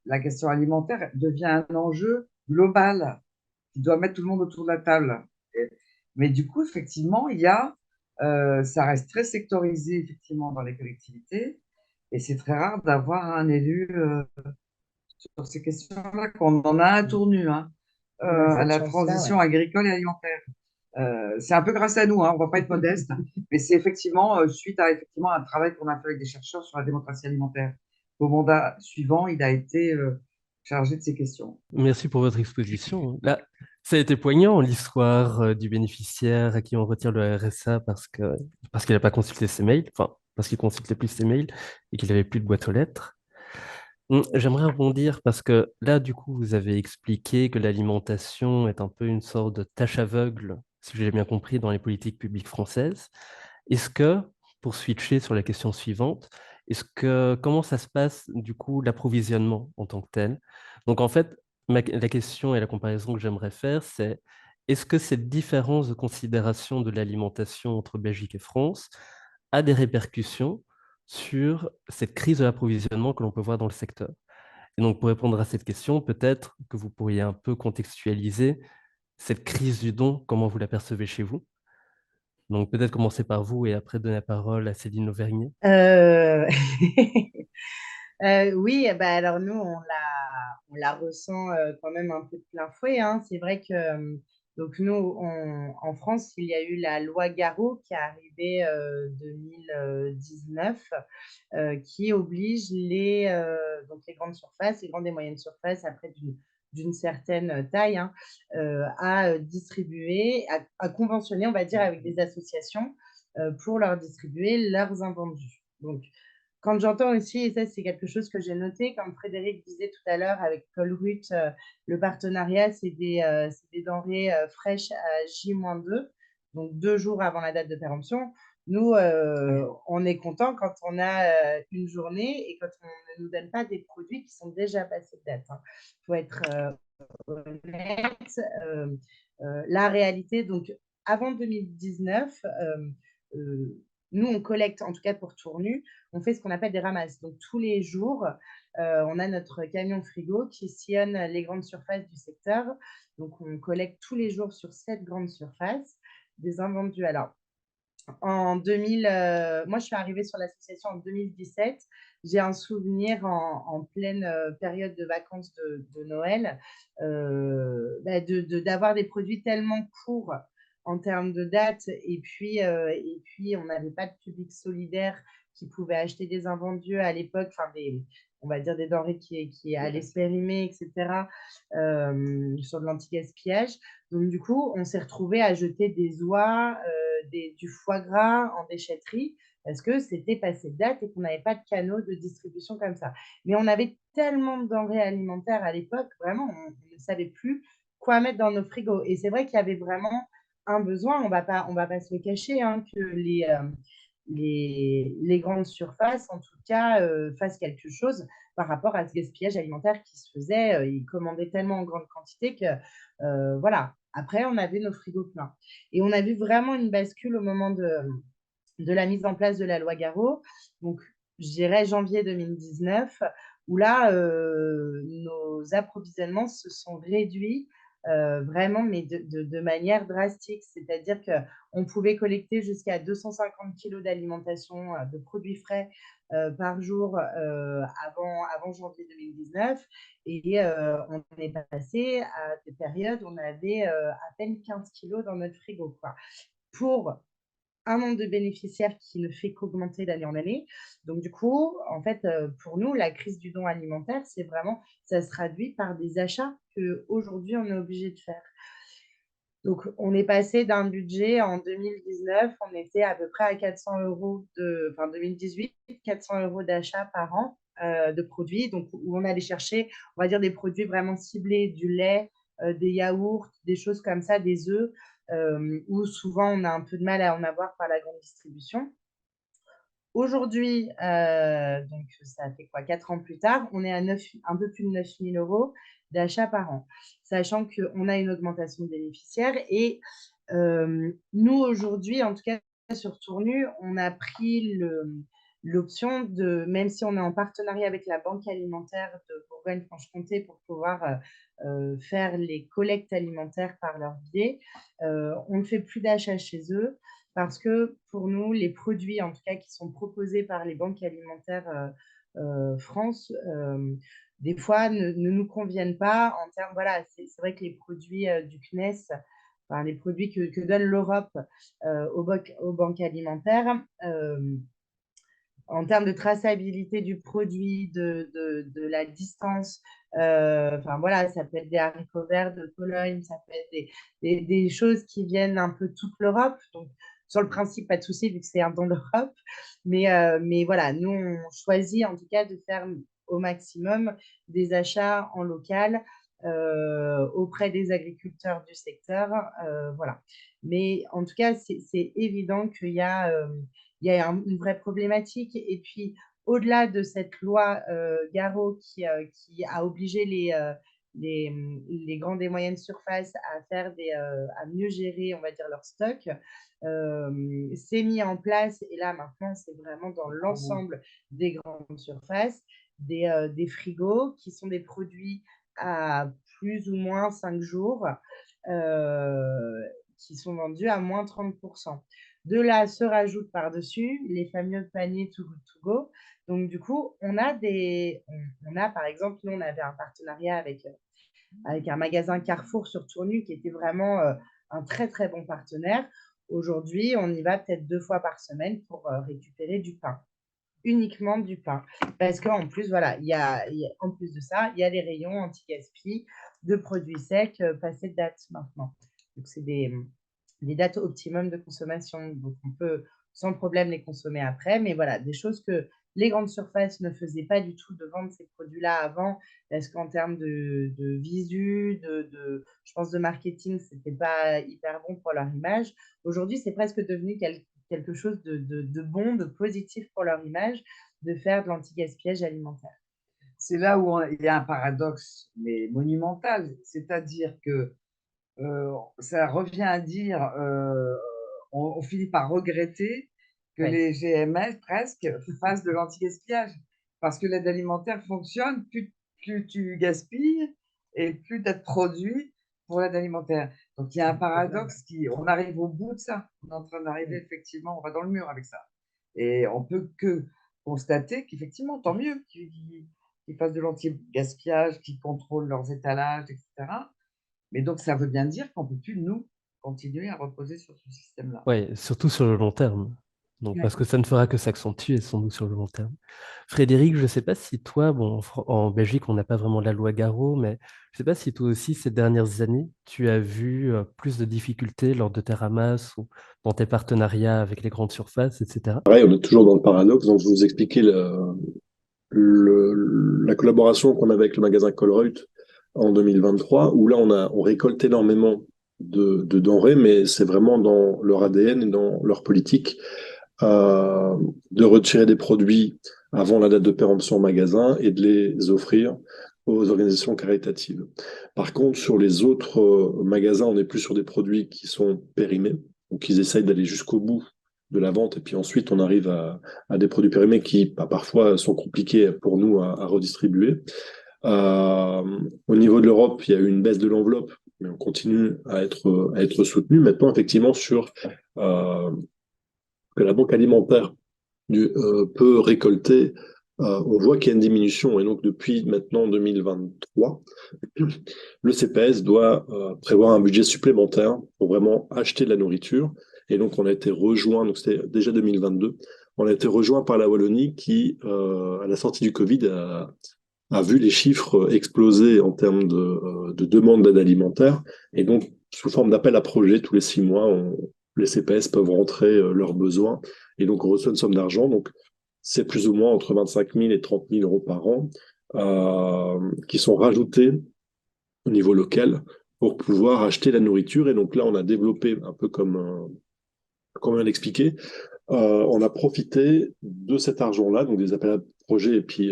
Speaker 4: la question alimentaire devient un enjeu global qui doit mettre tout le monde autour de la table. Mais du coup, effectivement, ça reste très sectorisé effectivement dans les collectivités, et c'est très rare d'avoir un élu sur ces questions-là, qu'on en a un tournu à la transition agricole et alimentaire. C'est un peu grâce à nous, hein, on ne va pas être modeste, mais c'est effectivement suite à effectivement un travail qu'on a fait avec des chercheurs sur la démocratie alimentaire. Au mandat suivant, il a été chargé de ces questions.
Speaker 1: Merci pour votre exposition. Là, ça a été poignant, l'histoire du bénéficiaire à qui on retire le RSA parce qu'il n'a pas consulté ses mails, enfin, parce qu'il consultait plus ses mails et qu'il n'avait plus de boîte aux lettres. J'aimerais rebondir parce que là, du coup, vous avez expliqué que l'alimentation est un peu une sorte de tâche aveugle, si j'ai bien compris, dans les politiques publiques françaises. Est-ce que, pour switcher sur la question suivante, comment ça se passe, du coup, l'approvisionnement en tant que tel? Donc, en fait, la question et la comparaison que j'aimerais faire, c'est est-ce que cette différence de considération de l'alimentation entre Belgique et France a des répercussions sur cette crise de l'approvisionnement que l'on peut voir dans le secteur? Et donc, pour répondre à cette question, peut-être que vous pourriez un peu contextualiser cette crise du don, comment vous la percevez chez vous? Donc, peut-être commencer par vous et après donner la parole à Céline Auvergne.
Speaker 3: Euh, oui, bah alors nous, on la ressent quand même un peu de plein fouet, hein. C'est vrai que donc nous, en France, il y a eu la loi Garot qui est arrivée 2019, qui oblige donc les grandes surfaces, les grandes et moyennes surfaces, après d'une certaine taille, hein, à distribuer, à conventionner, on va dire, avec des associations pour leur distribuer leurs invendus. Donc, quand j'entends aussi, et ça c'est quelque chose que j'ai noté, comme Frédéric disait tout à l'heure avec Colruyt, le partenariat, c'est des denrées fraîches à J-2, donc 2 jours avant la date de péremption. Nous, on est content quand on a une journée et quand on ne nous donne pas des produits qui sont déjà passés de date. Il faut être honnête. La réalité, donc avant 2019, nous, on collecte, en tout cas pour Tournu, on fait ce qu'on appelle des ramasses. Donc, tous les jours, on a notre camion frigo qui sillonne les grandes surfaces du secteur. Donc, on collecte tous les jours sur 7 grandes surfaces des invendus. Alors, en 2000, moi, je suis arrivée sur l'association en 2017. J'ai un souvenir en pleine période de vacances de Noël, d'avoir des produits tellement courts en termes de date. Et puis on n'avait pas de public solidaire qui pouvait acheter des invendus à l'époque, enfin on va dire des denrées qui allaient se périmer, etc., sur de l'anti-gaspillage. Donc, du coup, on s'est retrouvé à jeter des oies, du foie gras en déchetterie parce que c'était passé de date et qu'on n'avait pas de canaux de distribution comme ça. Mais on avait tellement de denrées alimentaires à l'époque, vraiment, on ne savait plus quoi mettre dans nos frigos. Et c'est vrai qu'il y avait vraiment un besoin, on va pas se le cacher, hein, que les grandes surfaces, en tout cas, fassent quelque chose par rapport à ce gaspillage alimentaire qui se faisait. Ils commandaient tellement en grande quantité que, voilà. Après, on avait nos frigos pleins. Et on a vu vraiment une bascule au moment de la mise en place de la loi Garot. Donc, je dirais janvier 2019, où là, nos approvisionnements se sont réduits vraiment, mais de manière drastique. C'est-à-dire qu'on pouvait collecter jusqu'à 250 kilos d'alimentation, de produits frais par jour avant janvier 2019. Et on est passé à des périodes où on avait à peine 15 kilos dans notre frigo, quoi. Pour un nombre de bénéficiaires qui ne fait qu'augmenter d'année en année. Donc, du coup, en fait, pour nous, la crise du don alimentaire, c'est vraiment, ça se traduit par des achats qu'aujourd'hui, on est obligé de faire. Donc, on est passé d'un budget en 2019, on était à peu près à 400 euros, enfin 2018, 400 euros d'achat par an de produits, donc où on allait chercher, on va dire, des produits vraiment ciblés, du lait, des yaourts, des choses comme ça, des œufs, où souvent on a un peu de mal à en avoir par la grande distribution. aujourd'hui, donc ça fait quoi, 4 ans plus tard, on est à un peu plus de 9 000 euros d'achats par an, sachant qu'on a une augmentation de bénéficiaires. Et nous, aujourd'hui, en tout cas sur Tournu, on a pris l'option de, même si on est en partenariat avec la Banque alimentaire de Bourgogne-Franche-Comté pour pouvoir faire les collectes alimentaires par leur biais, on ne fait plus d'achats chez eux parce que pour nous, les produits, en tout cas, qui sont proposés par les banques alimentaires France, des fois ne nous conviennent pas en termes, voilà, c'est vrai que les produits du CNES, enfin, les produits que donne l'Europe aux banques alimentaires, en termes de traçabilité du produit, de la distance, enfin voilà, ça peut être des haricots verts de Pologne, ça peut être des choses qui viennent un peu de toute l'Europe. Donc, sur le principe, pas de souci, vu que c'est un don d'Europe. Mais voilà, nous, on choisit en tout cas de faire au maximum des achats en local auprès des agriculteurs du secteur. Voilà. Mais en tout cas, c'est évident qu'il y a une vraie problématique. Et puis, au-delà de cette loi Garot qui a obligé les grandes et moyennes surfaces à mieux gérer, on va dire, leur stock, c'est mis en place. Et là, maintenant, c'est vraiment dans l'ensemble des grandes surfaces, des frigos qui sont des produits à plus ou moins 5 jours qui sont vendus à moins 30%. De là se rajoutent par-dessus les fameux paniers Too Good To Go. Donc, du coup, on a par exemple, nous, on avait un partenariat avec un magasin Carrefour sur Tournu qui était vraiment un très, très bon partenaire. Aujourd'hui, on y va peut-être 2 fois par semaine pour récupérer du pain, uniquement du pain. Parce qu'en plus, voilà, en plus de ça, il y a les rayons anti-gaspi de produits secs passés de date maintenant. Donc, c'est des dates optimum de consommation. Donc, on peut sans problème les consommer après. Mais voilà, des choses que les grandes surfaces ne faisaient pas du tout de vendre ces produits-là avant, parce qu'en termes de visu, je pense de marketing, ce n'était pas hyper bon pour leur image. Aujourd'hui, c'est presque devenu quelque chose de bon, de positif pour leur image, de faire de l'anti-gaspillage alimentaire.
Speaker 4: C'est là où il y a un paradoxe, mais monumental. C'est-à-dire que ça revient à dire, on finit par regretter que les GMS presque fassent de l'anti-gaspillage. Parce que l'aide alimentaire fonctionne, plus tu gaspilles et plus tu as de produits pour l'aide alimentaire. Donc il y a un paradoxe on arrive au bout de ça. On est en train d'arriver, effectivement, on va dans le mur avec ça. Et on peut que constater qu'effectivement, tant mieux qu'ils fassent de l'anti-gaspillage, qu'ils contrôlent leurs étalages, etc. Mais donc, ça veut bien dire qu'on ne peut plus, nous, continuer à reposer sur ce système-là.
Speaker 1: Oui, surtout sur le long terme. Donc, parce que ça ne fera que s'accentuer sans doute sur le long terme. Frédéric, je ne sais pas si toi, bon, en Belgique, on n'a pas vraiment la loi Garot, mais je ne sais pas si toi aussi, ces dernières années, tu as vu plus de difficultés lors de tes ramasses ou dans tes partenariats avec les grandes surfaces, etc.
Speaker 5: Pareil, on est toujours dans le paradoxe. Donc, je vous expliquais la collaboration qu'on avait avec le magasin Colruyt en 2023, où là, on récolte énormément de denrées, mais c'est vraiment dans leur ADN et dans leur politique de retirer des produits avant la date de péremption au magasin et de les offrir aux organisations caritatives. Par contre, sur les autres magasins, on n'est plus sur des produits qui sont périmés, donc ils essayent d'aller jusqu'au bout de la vente, et puis ensuite on arrive à des produits périmés qui parfois sont compliqués pour nous à redistribuer. Au niveau de l'Europe, il y a eu une baisse de l'enveloppe, mais on continue à être soutenu. Maintenant, effectivement, sur que la banque alimentaire peut récolter, on voit qu'il y a une diminution. Et donc, depuis maintenant 2023, le CPS doit prévoir un budget supplémentaire pour vraiment acheter de la nourriture. Et donc, on a été rejoint, donc c'était déjà 2022, on a été rejoint par la Wallonie qui, à la sortie du Covid, a vu les chiffres exploser en termes de demande d'aide alimentaire. Et donc, sous forme d'appel à projet, tous les 6 mois, les CPS peuvent rentrer leurs besoins. Et donc, on reçoit une somme d'argent. Donc, c'est plus ou moins entre 25 000 et 30 000 euros par an qui sont rajoutés au niveau local pour pouvoir acheter la nourriture. Et donc là, on a développé un peu comme on l'expliquait, on a profité de cet argent-là, donc des appels à projets et puis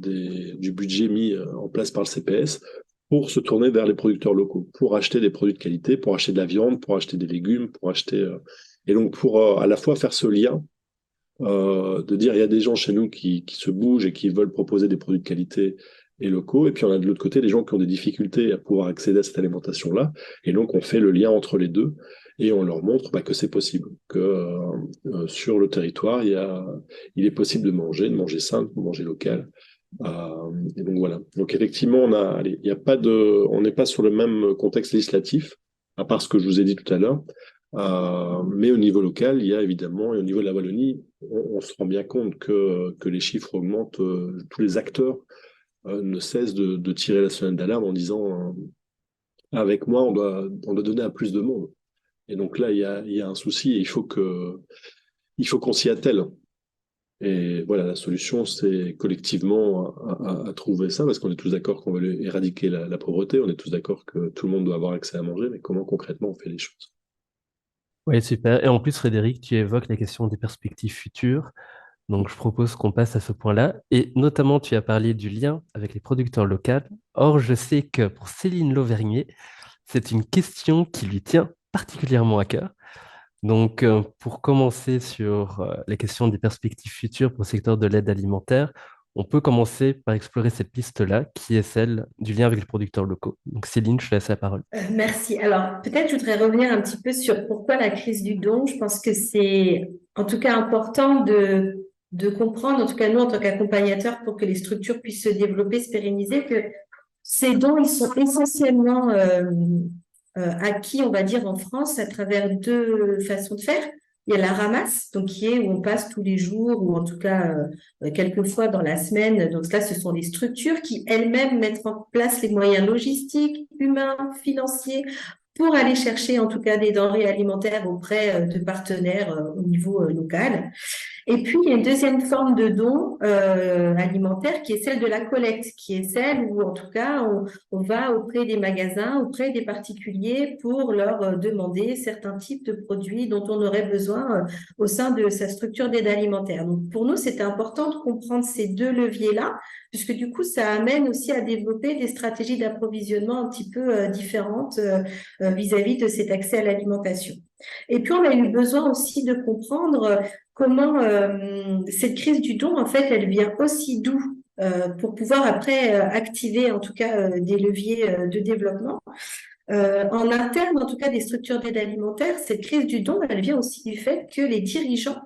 Speaker 5: du budget mis en place par le CPS, pour se tourner vers les producteurs locaux, pour acheter des produits de qualité, pour acheter de la viande, pour acheter des légumes, pour acheter... et donc pour à la fois faire ce lien, de dire il y a des gens chez nous qui se bougent et qui veulent proposer des produits de qualité et locaux, et puis on a de l'autre côté des gens qui ont des difficultés à pouvoir accéder à cette alimentation-là, et donc on fait le lien entre les deux, et on leur montre que c'est possible, que sur le territoire, il est possible de manger sain, de manger local. Et donc voilà. Donc effectivement, il y a pas on n'est pas sur le même contexte législatif, à part ce que je vous ai dit tout à l'heure. Mais au niveau local, il y a évidemment, et au niveau de la Wallonie, on se rend bien compte que les chiffres augmentent. Tous les acteurs ne cessent de tirer la sonnette d'alarme en disant avec moi, on doit donner à plus de monde. Et donc là, il y a un souci et il faut qu'on s'y attelle. Et voilà, la solution, c'est collectivement à trouver ça, parce qu'on est tous d'accord qu'on veut éradiquer la pauvreté, on est tous d'accord que tout le monde doit avoir accès à manger, mais comment concrètement on fait les choses?
Speaker 1: Oui, super. Et en plus, Frédéric, tu évoques la question des perspectives futures. Donc, je propose qu'on passe à ce point-là. Et notamment, tu as parlé du lien avec les producteurs locaux. Or, je sais que pour Céline Lauvernier, c'est une question qui lui tient particulièrement à cœur. Donc, pour commencer sur la question des perspectives futures pour le secteur de l'aide alimentaire, on peut commencer par explorer cette piste-là, qui est celle du lien avec les producteurs locaux. Donc, Céline, je te laisse la parole.
Speaker 2: Merci. Alors, peut-être je voudrais revenir un petit peu sur pourquoi la crise du don. Je pense que c'est en tout cas important de comprendre, en tout cas nous en tant qu'accompagnateurs, pour que les structures puissent se développer, se pérenniser, que ces dons, ils sont essentiellement acquis, on va dire, en France à travers deux façons de faire. Il y a la ramasse, donc qui est où on passe tous les jours ou en tout cas quelques fois dans la semaine. Donc là, ce sont les structures qui elles-mêmes mettent en place les moyens logistiques, humains, financiers pour aller chercher en tout cas des denrées alimentaires auprès de partenaires au niveau local. Et puis, il y a une deuxième forme de don alimentaire qui est celle de la collecte, qui est celle où, en tout cas, on va auprès des magasins, auprès des particuliers pour leur demander certains types de produits dont on aurait besoin au sein de sa structure d'aide alimentaire. Donc, pour nous, c'était important de comprendre ces deux leviers-là, puisque du coup, ça amène aussi à développer des stratégies d'approvisionnement un petit peu différentes vis-à-vis de cet accès à l'alimentation. Et puis, on a eu besoin aussi de comprendre comment cette crise du don, en fait, elle vient aussi d'où pour pouvoir après activer en tout cas des leviers de développement. En interne, en tout cas des structures d'aide alimentaire, cette crise du don, elle vient aussi du fait que les dirigeants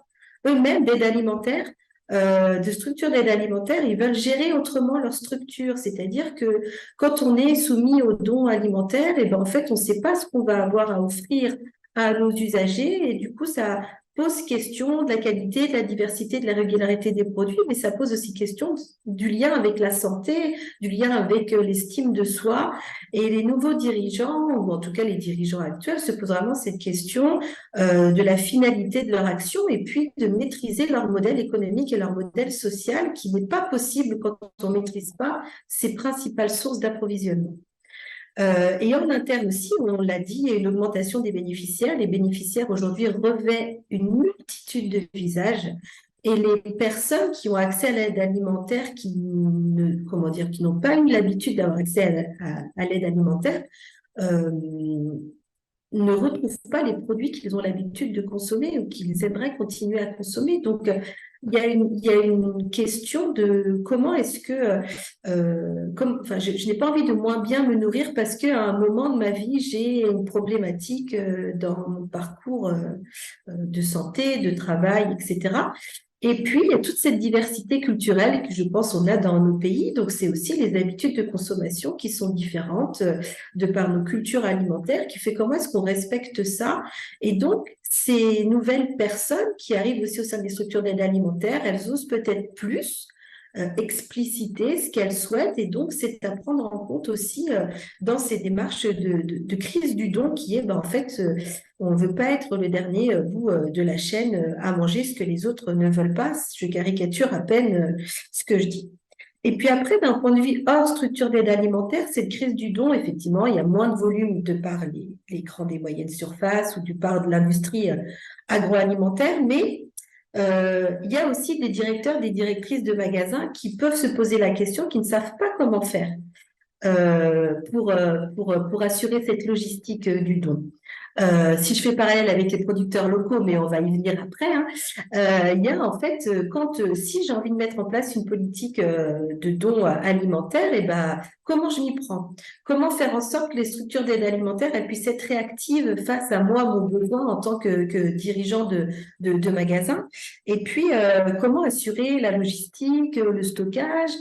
Speaker 2: eux-mêmes d'aide alimentaire, de structures d'aide alimentaire, ils veulent gérer autrement leur structure. C'est-à-dire que quand on est soumis aux dons alimentaires, et ben en fait, on ne sait pas ce qu'on va avoir à offrir à nos usagers et du coup, ça pose question de la qualité, de la diversité, de la régularité des produits, mais ça pose aussi question du lien avec la santé, du lien avec l'estime de soi. Et les nouveaux dirigeants, ou en tout cas les dirigeants actuels, se posent vraiment cette question de la finalité de leur action et puis de maîtriser leur modèle économique et leur modèle social qui n'est pas possible quand on ne maîtrise pas ses principales sources d'approvisionnement. Et en interne aussi, on l'a dit, il y a une augmentation des bénéficiaires. Les bénéficiaires aujourd'hui revêtent une multitude de visages. Et les personnes qui ont accès à l'aide alimentaire, qui n'ont pas eu l'habitude d'avoir accès à l'aide alimentaire, ne retrouvent pas les produits qu'ils ont l'habitude de consommer ou qu'ils aimeraient continuer à consommer. Donc, il y a une question de comment est-ce que... je n'ai pas envie de moins bien me nourrir parce qu'à un moment de ma vie, j'ai une problématique dans mon parcours de santé, de travail, etc. Et puis, il y a toute cette diversité culturelle que je pense on a dans nos pays. Donc, c'est aussi les habitudes de consommation qui sont différentes de par nos cultures alimentaires, qui fait comment est-ce qu'on respecte ça. Et donc, ces nouvelles personnes qui arrivent aussi au sein des structures d'aide alimentaire, elles osent peut-être plus expliciter ce qu'elles souhaitent. Et donc, c'est à prendre en compte aussi dans ces démarches de crise du don qui est, en fait, on ne veut pas être le dernier bout de la chaîne à manger ce que les autres ne veulent pas. Je caricature à peine ce que je dis. Et puis après, d'un point de vue hors structure d'aide alimentaire, cette crise du don, effectivement, il y a moins de volume de par les grandes et moyennes surfaces ou du par de l'industrie agroalimentaire, mais il y a aussi des directeurs, des directrices de magasins qui peuvent se poser la question, qui ne savent pas comment faire pour assurer cette logistique du don. Si je fais parallèle avec les producteurs locaux, mais on va y venir après, hein, il y a en fait, si j'ai envie de mettre en place une politique de don alimentaire, et ben, comment je m'y prends? Comment faire en sorte que les structures d'aide alimentaire elles puissent être réactives face à moi, mon besoin en tant que dirigeant de magasin? Et puis, comment assurer la logistique, le stockage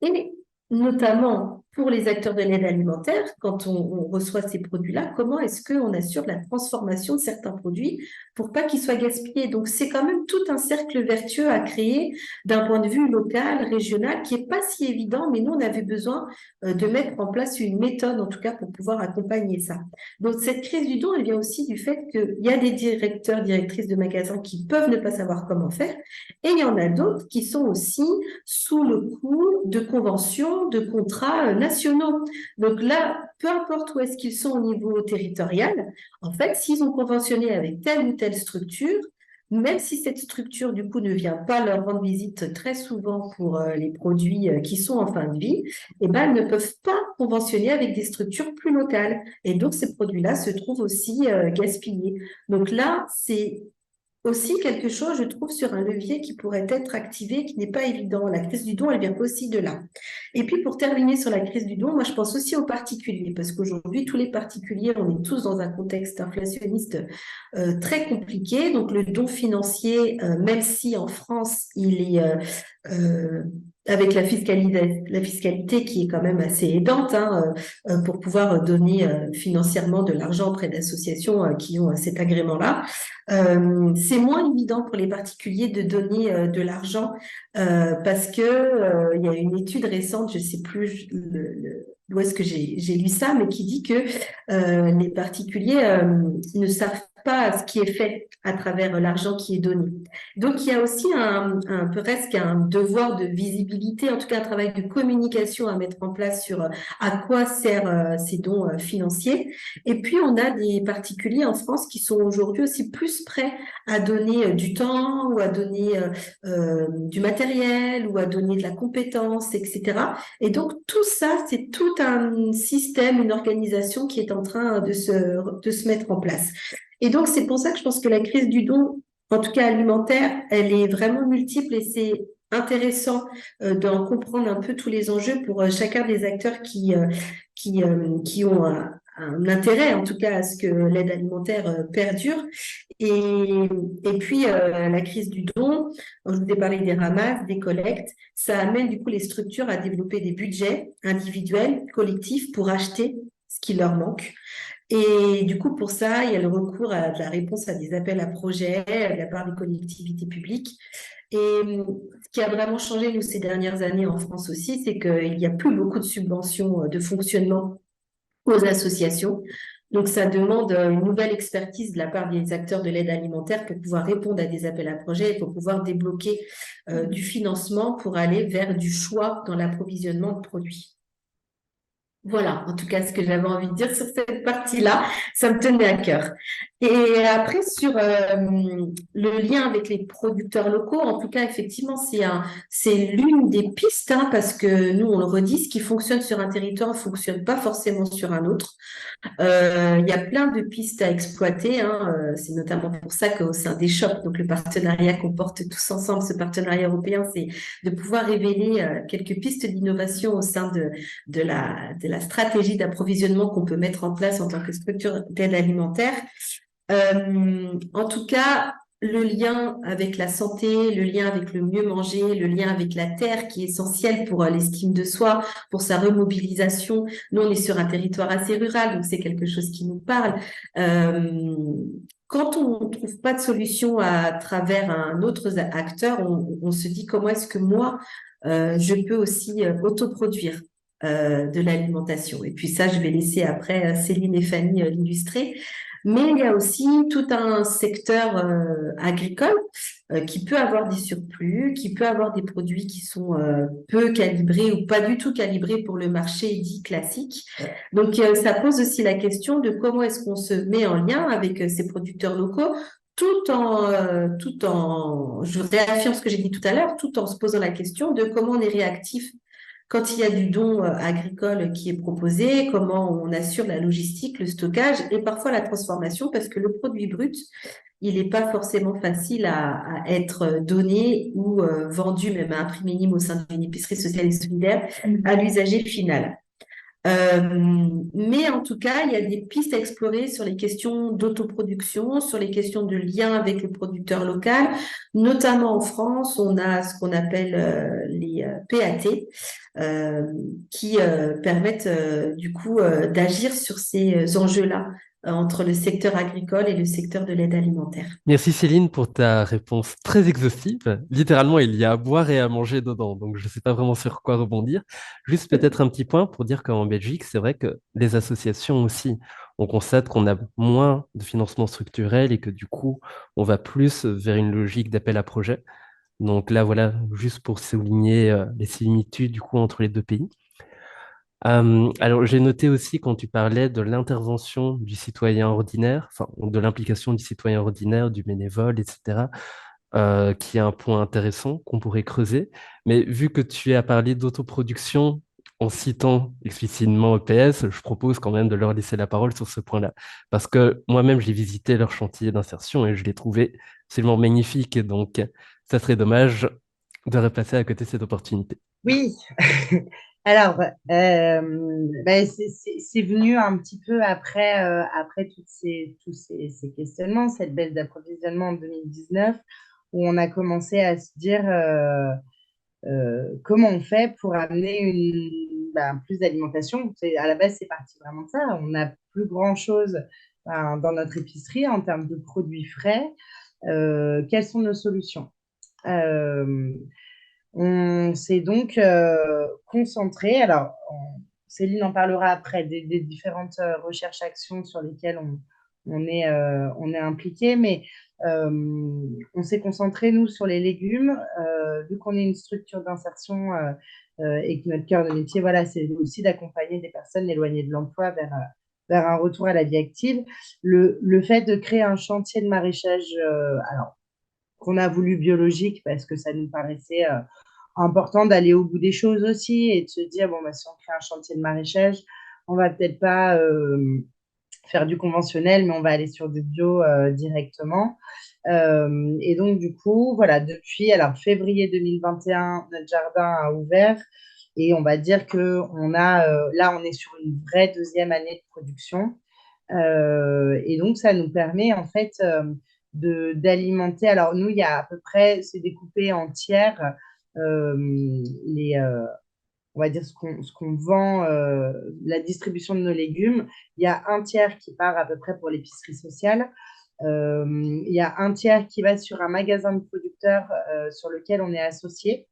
Speaker 2: et notamment pour les acteurs de l'aide alimentaire, quand on reçoit ces produits-là, comment est-ce qu'on assure la transformation de certains produits pour pas qu'ils soient gaspillés? Donc, c'est quand même tout un cercle vertueux à créer d'un point de vue local, régional, qui est pas si évident, mais nous, on avait besoin de mettre en place une méthode, en tout cas, pour pouvoir accompagner ça. Donc, cette crise du don, elle vient aussi du fait qu'il y a des directeurs, directrices de magasins qui peuvent ne pas savoir comment faire, et il y en a d'autres qui sont aussi sous le coup de conventions, de contrats nationaux. Donc là, peu importe où est-ce qu'ils sont au niveau territorial, en fait, s'ils ont conventionné avec telle ou telle structure, même si cette structure, du coup, ne vient pas leur rendre visite très souvent pour les produits qui sont en fin de vie, eh ben, elles ne peuvent pas conventionner avec des structures plus locales. Et donc, ces produits-là se trouvent aussi gaspillés. Donc là, c'est aussi quelque chose, je trouve, sur un levier qui pourrait être activé, qui n'est pas évident. La crise du don, elle vient aussi de là. Et puis, pour terminer sur la crise du don, moi, je pense aussi aux particuliers, parce qu'aujourd'hui, tous les particuliers, on est tous dans un contexte inflationniste très compliqué. Donc, le don financier, même si en France, il est avec la fiscalité qui est quand même assez aidante hein, pour pouvoir donner financièrement de l'argent auprès d'associations qui ont cet agrément-là. C'est moins évident pour les particuliers de donner de l'argent parce que il y a une étude récente, je sais plus où est-ce que j'ai lu ça, mais qui dit que les particuliers ne savent pas ce qui est fait à travers l'argent qui est donné. Donc, il y a aussi presque un devoir de visibilité, en tout cas un travail de communication à mettre en place sur à quoi servent ces dons financiers. Et puis, on a des particuliers en France qui sont aujourd'hui aussi plus prêts à donner du temps ou à donner du matériel ou à donner de la compétence, etc. Et donc, tout ça, c'est tout un système, une organisation qui est en train de se mettre en place. Et donc, c'est pour ça que je pense que la crise du don, en tout cas alimentaire, elle est vraiment multiple et c'est intéressant d'en comprendre un peu tous les enjeux pour chacun des acteurs qui ont un intérêt, en tout cas, à ce que l'aide alimentaire perdure. Et puis, la crise du don, je vous ai parlé des ramasses, des collectes, ça amène du coup les structures à développer des budgets individuels, collectifs, pour acheter ce qui leur manque. Et du coup, pour ça, il y a le recours à de la réponse à des appels à projets de la part des collectivités publiques. Et ce qui a vraiment changé, nous, ces dernières années en France aussi, c'est qu'il n'y a plus beaucoup de subventions de fonctionnement aux associations. Donc, ça demande une nouvelle expertise de la part des acteurs de l'aide alimentaire pour pouvoir répondre à des appels à projets et pour pouvoir débloquer du financement pour aller vers du choix dans l'approvisionnement de produits. Voilà, en tout cas, ce que j'avais envie de dire sur cette partie-là, ça me tenait à cœur. Et après, sur le lien avec les producteurs locaux, en tout cas, effectivement, c'est l'une des pistes, hein, parce que nous, on le redit, ce qui fonctionne sur un territoire ne fonctionne pas forcément sur un autre. Il y a plein de pistes à exploiter, hein. C'est notamment pour ça qu'au sein des shops, donc le partenariat qu'on porte tous ensemble, ce partenariat européen, c'est de pouvoir révéler quelques pistes d'innovation au sein de la stratégie d'approvisionnement qu'on peut mettre en place en tant que structure d'aide alimentaire. En tout cas, le lien avec la santé, le lien avec le mieux manger, le lien avec la terre qui est essentiel pour l'estime de soi, pour sa remobilisation. Nous, on est sur un territoire assez rural, donc c'est quelque chose qui nous parle. Quand on ne trouve pas de solution à travers un autre acteur, on se dit comment est-ce que moi, je peux aussi autoproduire de l'alimentation. Et puis ça, je vais laisser après Céline et Fanny l'illustrer. Mais il y a aussi tout un secteur agricole qui peut avoir des surplus, qui peut avoir des produits qui sont peu calibrés ou pas du tout calibrés pour le marché dit classique. Donc, ça pose aussi la question de comment est-ce qu'on se met en lien avec ces producteurs locaux je réaffirme ce que j'ai dit tout à l'heure, tout en se posant la question de comment on est réactif quand il y a du don agricole qui est proposé, comment on assure la logistique, le stockage et parfois la transformation, parce que le produit brut, il n'est pas forcément facile à être donné ou vendu même à un prix minime au sein d'une épicerie sociale et solidaire à l'usager final. Mais en tout cas, il y a des pistes à explorer sur les questions d'autoproduction, sur les questions de lien avec le producteur local. Notamment en France, on a ce qu'on appelle les PAT qui permettent du coup d'agir sur ces enjeux-là entre le secteur agricole et le secteur de l'aide alimentaire.
Speaker 1: Merci Céline pour ta réponse très exhaustive. Littéralement, il y a à boire et à manger dedans, donc je ne sais pas vraiment sur quoi rebondir. Juste peut-être un petit point pour dire qu'en Belgique, c'est vrai que les associations aussi, on constate qu'on a moins de financement structurel et que du coup, on va plus vers une logique d'appel à projet. Donc là, voilà, juste pour souligner les similitudes du coup entre les deux pays. Alors, j'ai noté aussi quand tu parlais de l'intervention du citoyen ordinaire, enfin, de l'implication du citoyen ordinaire, du bénévole, etc., qui est un point intéressant qu'on pourrait creuser. Mais vu que tu as parlé d'autoproduction en citant explicitement EPS, je propose quand même de leur laisser la parole sur ce point-là. Parce que moi-même, j'ai visité leur chantier d'insertion et je l'ai trouvé absolument magnifique. Et donc, ça serait dommage de repasser à côté de cette opportunité.
Speaker 3: Oui, alors, c'est venu un petit peu après tous ces questionnements, cette baisse d'approvisionnement en 2019, où on a commencé à se dire comment on fait pour amener plus d'alimentation. À la base, c'est parti vraiment de ça. On n'a plus grand-chose dans notre épicerie en termes de produits frais. Quelles sont nos solutions? On s'est donc concentré. Alors, Céline en parlera après des différentes recherches-actions sur lesquelles on est impliqué, mais on s'est concentré, nous, sur les légumes, vu qu'on est une structure d'insertion et que notre cœur de métier, voilà, c'est aussi d'accompagner des personnes éloignées de l'emploi vers un retour à la vie active. Le fait de créer un chantier de maraîchage, alors, qu'on a voulu biologique parce que ça nous paraissait important d'aller au bout des choses aussi et de se dire, bon, bah, si on crée un chantier de maraîchage, on va peut-être pas faire du conventionnel, mais on va aller sur du bio directement. Et donc, du coup, voilà, depuis février 2021, notre jardin a ouvert et on va dire que là, on est sur une vraie deuxième année de production. Et donc, ça nous permet en fait d'alimenter. Alors, nous, il y a à peu près, c'est découpé en tiers, on va dire ce qu'on vend, la distribution de nos légumes. Il y a un tiers qui part à peu près pour l'épicerie sociale. Il y a un tiers qui va sur un magasin de producteurs sur lequel on est associé.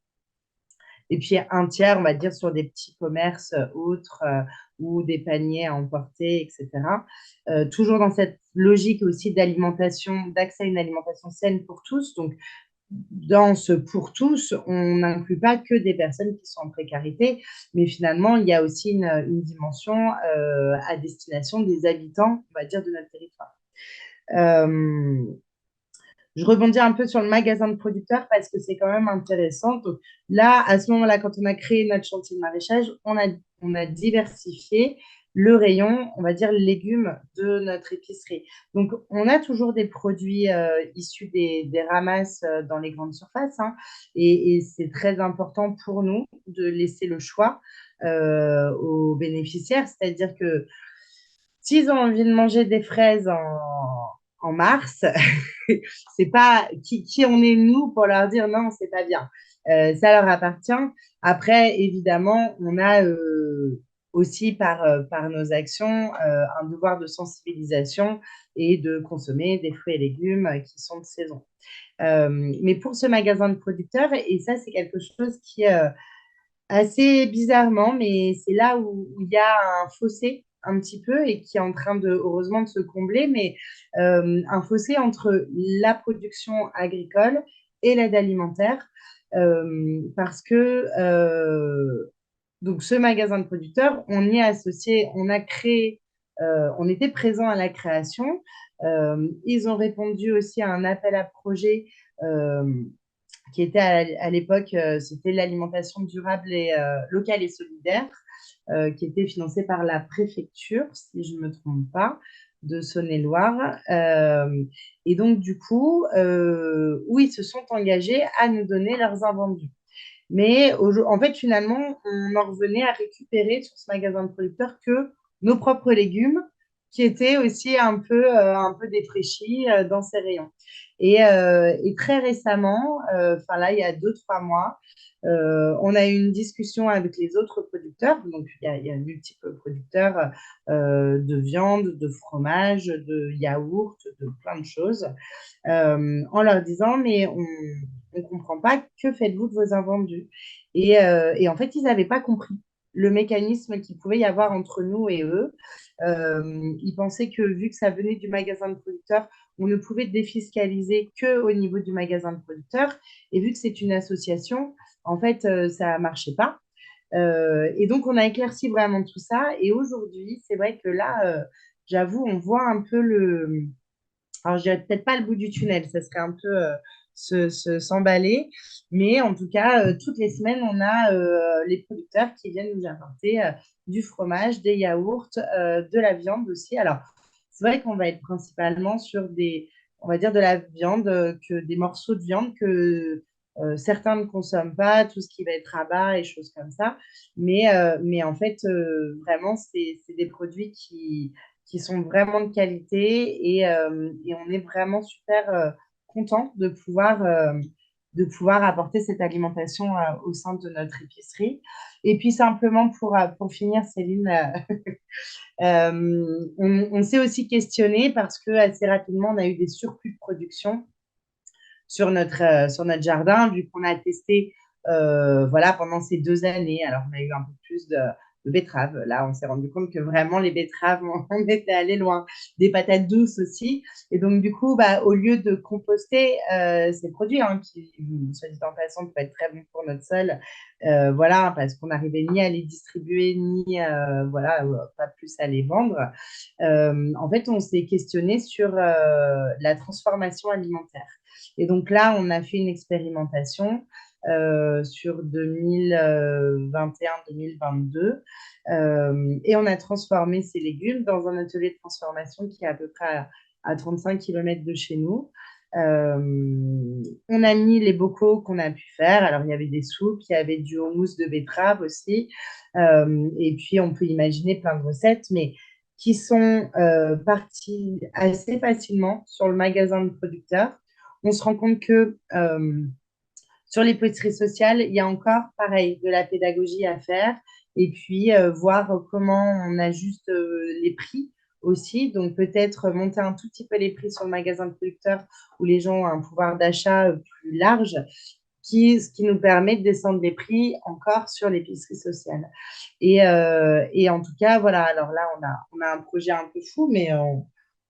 Speaker 3: Et puis un tiers, on va dire, sur des petits commerces autres ou des paniers à emporter, etc. Toujours dans cette logique aussi d'alimentation, d'accès à une alimentation saine pour tous. Donc, dans ce pour tous, on n'inclut pas que des personnes qui sont en précarité, mais finalement, il y a aussi une dimension à destination des habitants, on va dire, de notre territoire. Je rebondis un peu sur le magasin de producteurs parce que c'est quand même intéressant. Donc, là, à ce moment-là, quand on a créé notre chantier de maraîchage, on a diversifié le rayon, on va dire, légumes de notre épicerie. Donc, on a toujours des produits issus des ramasses dans les grandes surfaces, hein, et c'est très important pour nous de laisser le choix aux bénéficiaires. C'est-à-dire que s'ils ont envie de manger des fraises en mars, c'est pas qui on est nous pour leur dire non, c'est pas bien. Ça leur appartient. Après, évidemment, on a aussi par nos actions un devoir de sensibilisation et de consommer des fruits et légumes qui sont de saison. Mais pour ce magasin de producteurs, et ça c'est quelque chose qui assez bizarrement, mais c'est là où il y a un fossé un petit peu et qui est en train heureusement de se combler, mais un fossé entre la production agricole et l'aide alimentaire, parce que donc ce magasin de producteurs, on y est associé, on a créé, on était présent à la création. Ils ont répondu aussi à un appel à projet qui était à l'époque, c'était l'alimentation durable et locale et solidaire, qui était financé par la préfecture, si je ne me trompe pas, de Saône-et-Loire. Et donc, du coup, où ils se sont engagés à nous donner leurs invendus. Mais en fait, finalement, on en revenait à récupérer sur ce magasin de producteurs que nos propres légumes, qui étaient aussi un peu défraîchis dans ces rayons. Et très récemment, enfin là, il y a 2-3 mois, on a eu une discussion avec les autres producteurs. Donc, il y a multiples producteurs de viande, de fromage, de yaourt, de plein de choses, en leur disant, mais on ne comprend pas, que faites-vous de vos invendus? Et en fait, ils n'avaient pas compris le mécanisme qu'il pouvait y avoir entre nous et eux. Ils pensaient que vu que ça venait du magasin de producteurs, on ne pouvait défiscaliser qu'au niveau du magasin de producteurs. Et vu que c'est une association, en fait, ça ne marchait pas. Et donc, on a éclairci vraiment tout ça. Et aujourd'hui, c'est vrai que là, j'avoue, on voit un peu alors, je dirais peut-être pas le bout du tunnel, ça serait un peu s'emballer, mais en tout cas, toutes les semaines, on a les producteurs qui viennent nous apporter du fromage, des yaourts, de la viande aussi. Alors, c'est vrai qu'on va être principalement sur on va dire de la viande, des morceaux de viande que certains ne consomment pas, tout ce qui va être rabat et choses comme ça. Mais en fait, vraiment, c'est des produits qui sont vraiment de qualité et on est vraiment super content de pouvoir apporter cette alimentation au sein de notre épicerie. Et puis simplement pour finir, Céline, on s'est aussi questionné parce que assez rapidement, on a eu des surplus de production sur notre jardin, vu qu'on a testé voilà, pendant ces 2 années. Alors, on a eu un peu plus de betteraves. Là, on s'est rendu compte que vraiment, les betteraves, on était allé loin. Des patates douces aussi. Et donc, du coup, bah, au lieu de composter ces produits, hein, qui, soit dit en passant, peuvent être très bons pour notre sol, voilà, parce qu'on n'arrivait ni à les distribuer, ni voilà, pas plus à les vendre. En fait, on s'est questionné sur la transformation alimentaire. Et donc là, on a fait une expérimentation sur 2021-2022 et on a transformé ces légumes dans un atelier de transformation qui est à peu près à 35 km de chez nous. On a mis les bocaux qu'on a pu faire. Alors, il y avait des soupes, il y avait du houmous de betterave aussi. Et puis, on peut imaginer plein de recettes, mais qui sont parties assez facilement sur le magasin de producteurs. On se rend compte que sur l'épicerie sociale, il y a encore, pareil, de la pédagogie à faire et puis voir comment on ajuste les prix aussi. Donc, peut-être monter un tout petit peu les prix sur le magasin de producteurs où les gens ont un pouvoir d'achat plus large, ce qui nous permet de descendre les prix encore sur l'épicerie sociale. Et en tout cas, voilà, alors là, on a un projet un peu fou, mais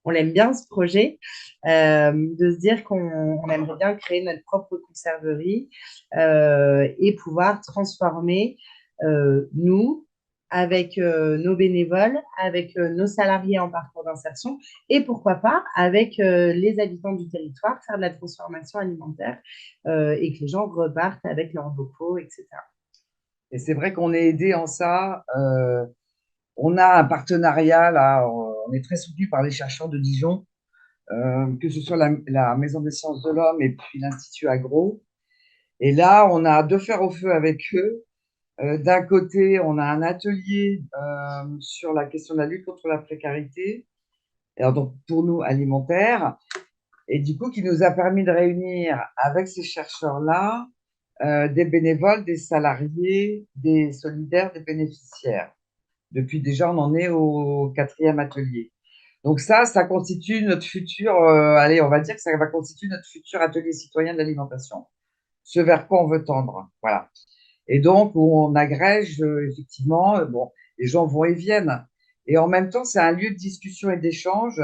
Speaker 3: on l'aime bien ce projet, de se dire qu'on aimerait bien créer notre propre conserverie et pouvoir transformer nous, avec nos bénévoles, avec nos salariés en parcours d'insertion et pourquoi pas avec les habitants du territoire, faire de la transformation alimentaire et que les gens repartent avec leurs bocaux, etc.
Speaker 4: Et c'est vrai qu'on est aidé en ça. On a un partenariat, là, on est très soutenu par les chercheurs de Dijon, que ce soit la Maison des sciences de l'homme et puis l'Institut Agro. Et là, on a deux fers au feu avec eux. D'un côté, on a un atelier sur la question de la lutte contre la précarité, alors donc pour nous alimentaire, et du coup qui nous a permis de réunir avec ces chercheurs-là des bénévoles, des salariés, des solidaires, des bénéficiaires. Depuis déjà, on en est au 4e atelier. Donc ça constitue notre futur, allez, on va dire que ça va constituer notre futur atelier citoyen de l'alimentation, ce vers quoi on veut tendre. Voilà. Et donc, on agrège, effectivement, bon, les gens vont et viennent, Et en même temps, c'est un lieu de discussion et d'échange.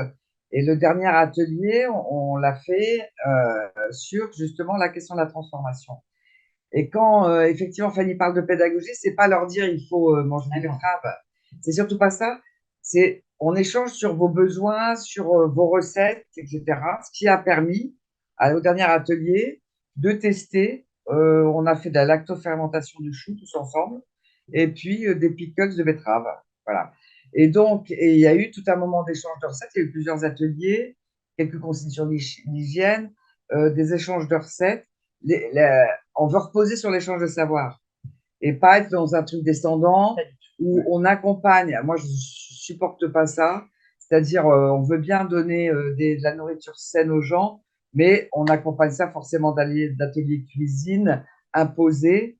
Speaker 4: Et le dernier atelier, on l'a fait sur justement la question de la transformation. Et quand effectivement Fanny parle de pédagogie, c'est pas leur dire il faut manger des betteraves. C'est surtout pas ça. C'est on échange sur vos besoins, sur vos recettes, etc. Ce qui a permis au dernier atelier de tester. On a fait de la lactofermentation du chou tous ensemble, et puis des pickles de betterave. Voilà. Et donc, il y a eu tout un moment d'échange de recettes. Il y a eu plusieurs ateliers, quelques consignes sur l'hygiène, des échanges de recettes. On veut reposer sur l'échange de savoir et pas être dans un truc descendant où on accompagne. Moi, je supporte pas ça. C'est-à-dire, on veut bien donner de la nourriture saine aux gens, mais on accompagne ça forcément d'ateliers cuisine imposés,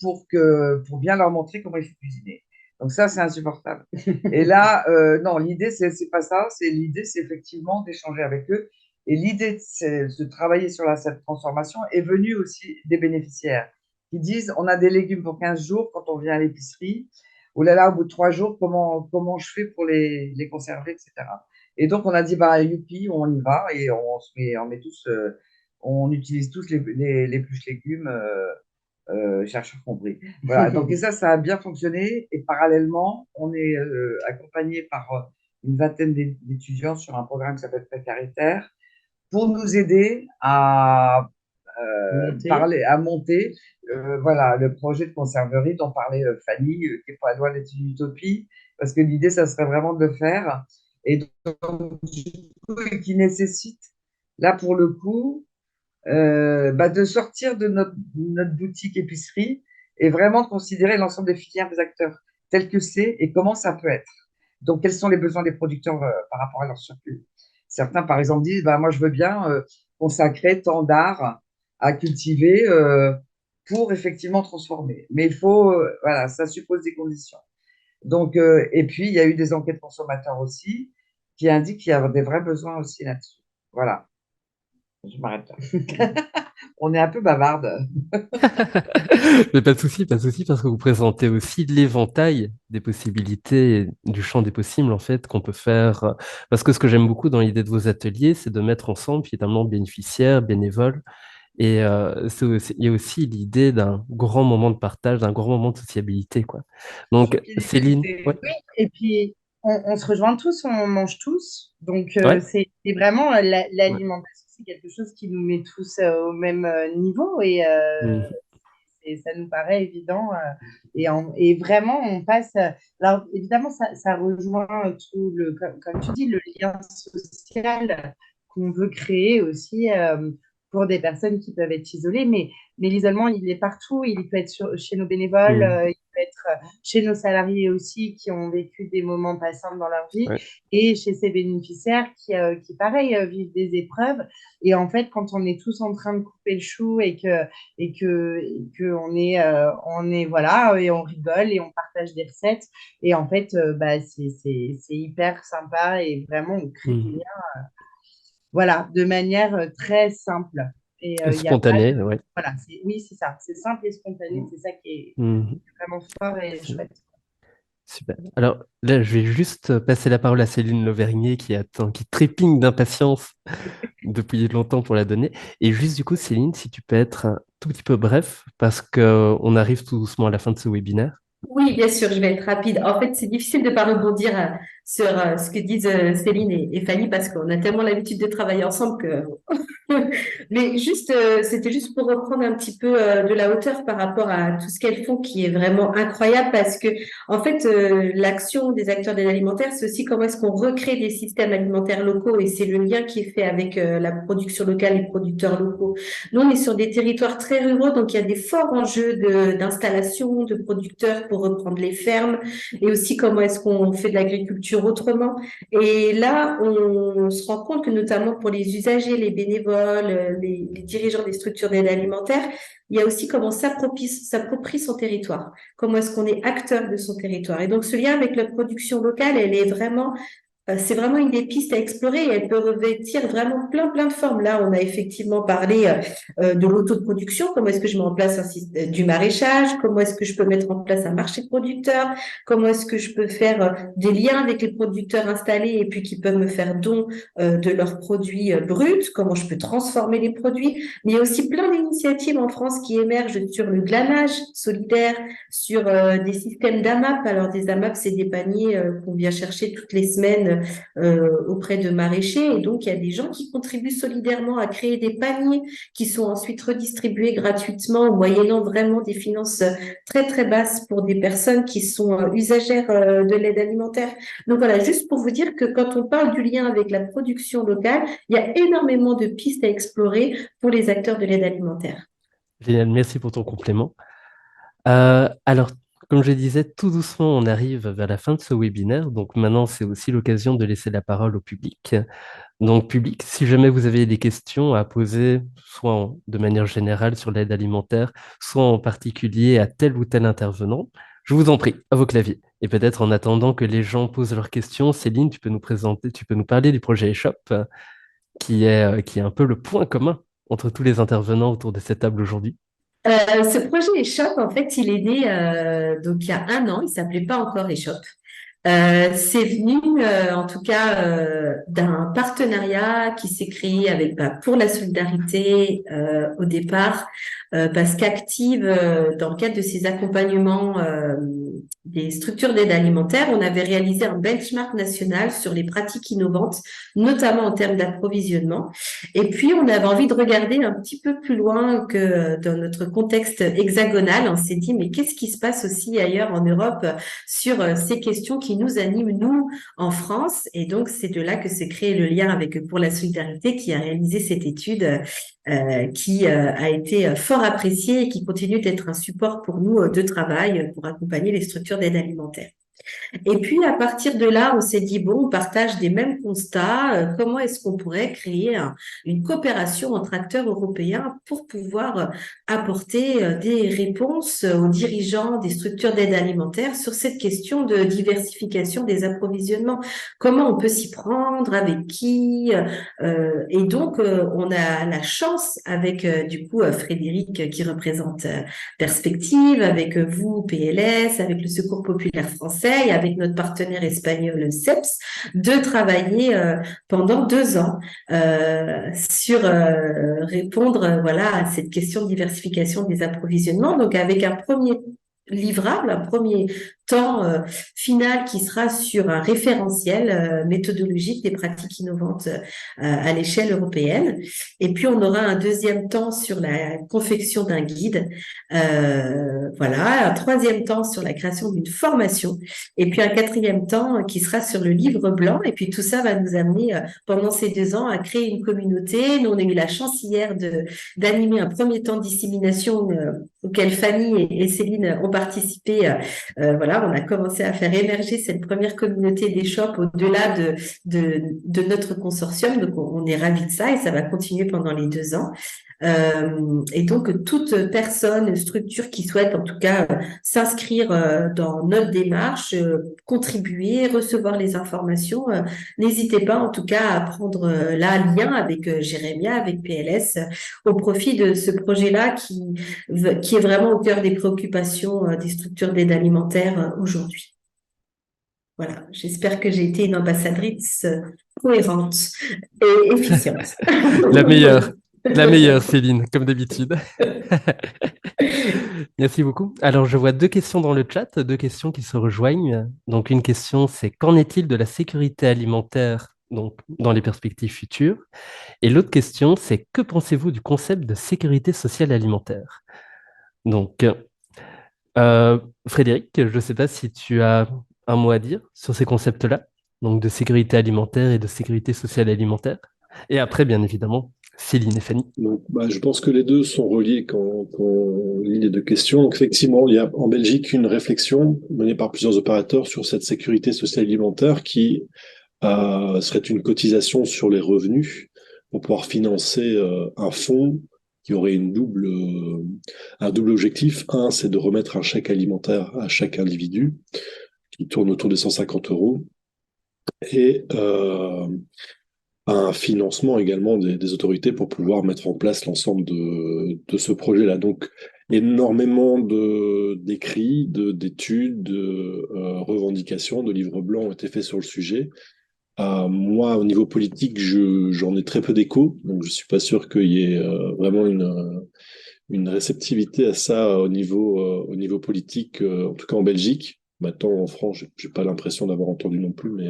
Speaker 4: pour bien leur montrer comment il faut cuisiner. Donc ça, c'est insupportable. Et là, non, l'idée, c'est pas ça. L'idée, c'est effectivement d'échanger avec eux. Et l'idée de travailler sur cette transformation est venue aussi des bénéficiaires qui disent on a des légumes pour 15 jours quand on vient à l'épicerie. Oh là là, au bout de 3 jours, comment je fais pour les conserver, etc. Et donc, on a dit bah, youpi, on y va et on utilise tous les épluches légumes. Chercheurs compris. Voilà, donc et ça a bien fonctionné. Et parallèlement, on est accompagné par une vingtaine d'étudiants sur un programme qui s'appelle Précaritaire pour nous aider à monter voilà, le projet de conserverie dont parlait Fanny, qui n'est pas loin d'être une utopie, parce que l'idée, ça serait vraiment de le faire. Et donc, du coup, qui nécessite, là, pour le coup, de sortir de notre boutique épicerie et vraiment de considérer l'ensemble des filières des acteurs tels que c'est et comment ça peut être. Donc, quels sont les besoins des producteurs par rapport à leur surplus. Certains, par exemple, disent moi, je veux bien consacrer tant d'art à cultiver pour effectivement transformer. Mais il faut, voilà, ça suppose des conditions. Donc, et puis, il y a eu des enquêtes consommateurs aussi qui indiquent qu'il y a des vrais besoins aussi là-dessus. Voilà. Je m'arrête là. On est un peu bavarde.
Speaker 1: Mais pas de souci, parce que vous présentez aussi l'éventail des possibilités, du champ des possibles, en fait, qu'on peut faire. Parce que ce que j'aime beaucoup dans l'idée de vos ateliers, c'est de mettre ensemble finalement bénéficiaires, bénévoles. Et il y a aussi l'idée d'un grand moment de partage, d'un grand moment de sociabilité, quoi. Donc, Céline, ouais.
Speaker 3: Oui, et puis on se rejoint tous, on mange tous. Donc,
Speaker 1: Ouais.
Speaker 3: c'est vraiment
Speaker 1: Ouais.
Speaker 3: l'alimentation, c'est quelque chose qui nous met tous au même niveau et
Speaker 1: Mhm.
Speaker 3: ça nous paraît évident. Et vraiment, on passe. Alors, évidemment, ça rejoint tout comme tu dis, le lien social qu'on veut créer aussi pour des personnes qui peuvent être isolées. Mais l'isolement, il est partout. Il peut être chez nos bénévoles,
Speaker 1: Mhm.
Speaker 3: il peut être chez nos salariés aussi qui ont vécu des moments pas simples dans leur vie
Speaker 1: Ouais.
Speaker 3: et chez ces bénéficiaires qui pareil, vivent des épreuves. Et en fait, quand on est tous en train de couper le chou et que on est voilà et on rigole et on partage des recettes et en fait c'est hyper sympa et vraiment on crée du
Speaker 1: Mhm.
Speaker 3: lien voilà de manière très simple et il y a pas
Speaker 1: Spontané, ouais.
Speaker 3: voilà oui c'est ça, c'est simple et spontané, c'est ça qui est
Speaker 1: Mhm.
Speaker 3: vraiment fort et
Speaker 1: C'est-
Speaker 3: chouette.
Speaker 1: Super. Alors là, je vais juste passer la parole à Céline Lauvernier qui attend, qui trépigne d'impatience depuis longtemps pour la donner. Et juste du coup, Céline, si tu peux être un tout petit peu bref, parce qu'on arrive tout doucement à la fin de ce webinaire.
Speaker 2: Oui, bien sûr, je vais être rapide. En fait, c'est difficile de ne pas rebondir sur ce que disent Céline et Fanny parce qu'on a tellement l'habitude de travailler ensemble que mais juste, c'était juste pour reprendre un petit peu de la hauteur par rapport à tout ce qu'elles font, qui est vraiment incroyable parce que, en fait, l'action des acteurs d'aide alimentaire, c'est aussi comment est-ce qu'on recrée des systèmes alimentaires locaux et c'est le lien qui est fait avec la production locale, les producteurs locaux. Nous, on est sur des territoires très ruraux, donc il y a des forts enjeux d'installation de producteurs pour reprendre les fermes et aussi comment est-ce qu'on fait de l'agriculture autrement. Et là, on se rend compte que notamment pour les usagers, les bénévoles, les dirigeants des structures d'aide alimentaire, il y a aussi comment s'approprie son territoire, comment est-ce qu'on est acteur de son territoire. Et donc ce lien avec la production locale, elle est vraiment c'est vraiment une des pistes à explorer et elle peut revêtir vraiment plein de formes. Là, on a effectivement parlé de l'autoproduction, comment est-ce que je mets en place du maraîchage, comment est-ce que je peux mettre en place un marché de producteurs, comment est-ce que je peux faire des liens avec les producteurs installés et puis qui peuvent me faire don de leurs produits bruts, comment je peux transformer les produits. Mais il y a aussi plein d'initiatives en France qui émergent sur le glanage solidaire, sur des systèmes d'AMAP. Alors des AMAP, c'est des paniers qu'on vient chercher toutes les semaines auprès de maraîchers. Et donc, il y a des gens qui contribuent solidairement à créer des paniers qui sont ensuite redistribués gratuitement, moyennant vraiment des finances très basses pour des personnes qui sont usagères de l'aide alimentaire. Donc voilà, juste pour vous dire que quand on parle du lien avec la production locale, il y a énormément de pistes à explorer pour les acteurs de l'aide alimentaire.
Speaker 1: Génial, merci pour ton complément. Alors, comme je disais, tout doucement, on arrive vers la fin de ce webinaire. Donc maintenant, c'est aussi l'occasion de laisser la parole au public. Donc, public, si jamais vous avez des questions à poser, de manière générale sur l'aide alimentaire, soit en particulier à tel ou tel intervenant, je vous en prie, à vos claviers. Et peut-être en attendant que les gens posent leurs questions, Céline, tu peux nous parler du projet ESHOP, qui est un peu le point commun entre tous les intervenants autour de cette table aujourd'hui.
Speaker 2: Ce projet ESHOP, en fait, il est né donc il y a 1 an. Il s'appelait pas encore ESHOP. C'est venu, en tout cas, d'un partenariat qui s'est créé avec pour la solidarité au départ, parce qu'Active, dans le cadre de ses accompagnements des structures d'aide alimentaire, on avait réalisé un benchmark national sur les pratiques innovantes, notamment en termes d'approvisionnement. Et puis, on avait envie de regarder un petit peu plus loin que dans notre contexte hexagonal. On s'est dit, mais qu'est-ce qui se passe aussi ailleurs en Europe sur ces questions qui nous animent, nous, en France. Et donc, c'est de là que s'est créé le lien avec Pour la Solidarité qui a réalisé cette étude qui a été fort appréciée et qui continue d'être un support pour nous de travail pour accompagner les structures d'aide alimentaire. Et puis, à partir de là, on s'est dit, bon, on partage des mêmes constats. Comment est-ce qu'on pourrait créer une coopération entre acteurs européens pour pouvoir apporter des réponses aux dirigeants des structures d'aide alimentaire sur cette question de diversification des approvisionnements? Comment on peut s'y prendre? Avec qui? Et donc, on a la chance avec, du coup, Frédéric qui représente Perspective, avec vous, PLS, avec le Secours populaire français, et avec notre partenaire espagnol CEPS, de travailler pendant 2 ans sur répondre voilà, à cette question de diversification des approvisionnements. Donc, avec un premier livrable, un premier temps final qui sera sur un référentiel méthodologique des pratiques innovantes à l'échelle européenne. Et puis, on aura un deuxième temps sur la confection d'un guide. Voilà, un troisième temps sur la création d'une formation. Et puis, un quatrième temps qui sera sur le livre blanc. Et puis, tout ça va nous amener pendant ces 2 ans à créer une communauté. Nous, on a eu la chance hier d'animer un premier temps de dissémination auquel Fanny et Céline ont participé. Voilà, on a commencé à faire émerger cette première communauté des shops au-delà de notre consortium. Donc, on est ravis de ça et ça va continuer pendant les 2 ans. Et donc, toute personne, structure qui souhaite en tout cas s'inscrire dans notre démarche, contribuer, recevoir les informations, n'hésitez pas en tout cas à prendre là lien avec Jérémia, avec PLS, au profit de ce projet-là qui est vraiment au cœur des préoccupations des structures d'aide alimentaire aujourd'hui. Voilà, j'espère que j'ai été une ambassadrice cohérente et efficiente.
Speaker 1: La meilleure, Céline, comme d'habitude. Merci beaucoup. Alors, je vois 2 questions dans le chat, 2 questions qui se rejoignent. Donc, une question, c'est qu'en est-il de la sécurité alimentaire donc, dans les perspectives futures? Et l'autre question, c'est que pensez-vous du concept de sécurité sociale alimentaire? Donc, Frédéric, je ne sais pas si tu as un mot à dire sur ces concepts-là, donc de sécurité alimentaire et de sécurité sociale alimentaire. Et après, bien évidemment, Céline et Fanny.
Speaker 5: Donc, je pense que les deux sont reliés quand on lit les 2 questions. Donc, effectivement, il y a en Belgique une réflexion menée par plusieurs opérateurs sur cette sécurité sociale alimentaire qui serait une cotisation sur les revenus pour pouvoir financer un fonds qui aurait un double objectif. Un, c'est de remettre un chèque alimentaire à chaque individu qui tourne autour de 150 €. et un financement également des autorités pour pouvoir mettre en place l'ensemble de ce projet-là. Donc, énormément d'écrits, d'études, de revendications, de livres blancs ont été faits sur le sujet. Moi, au niveau politique, j'en ai très peu d'écho, donc je suis pas sûr qu'il y ait vraiment une réceptivité à ça au niveau politique, en tout cas en Belgique. Maintenant, en France, j'ai pas l'impression d'avoir entendu non plus, mais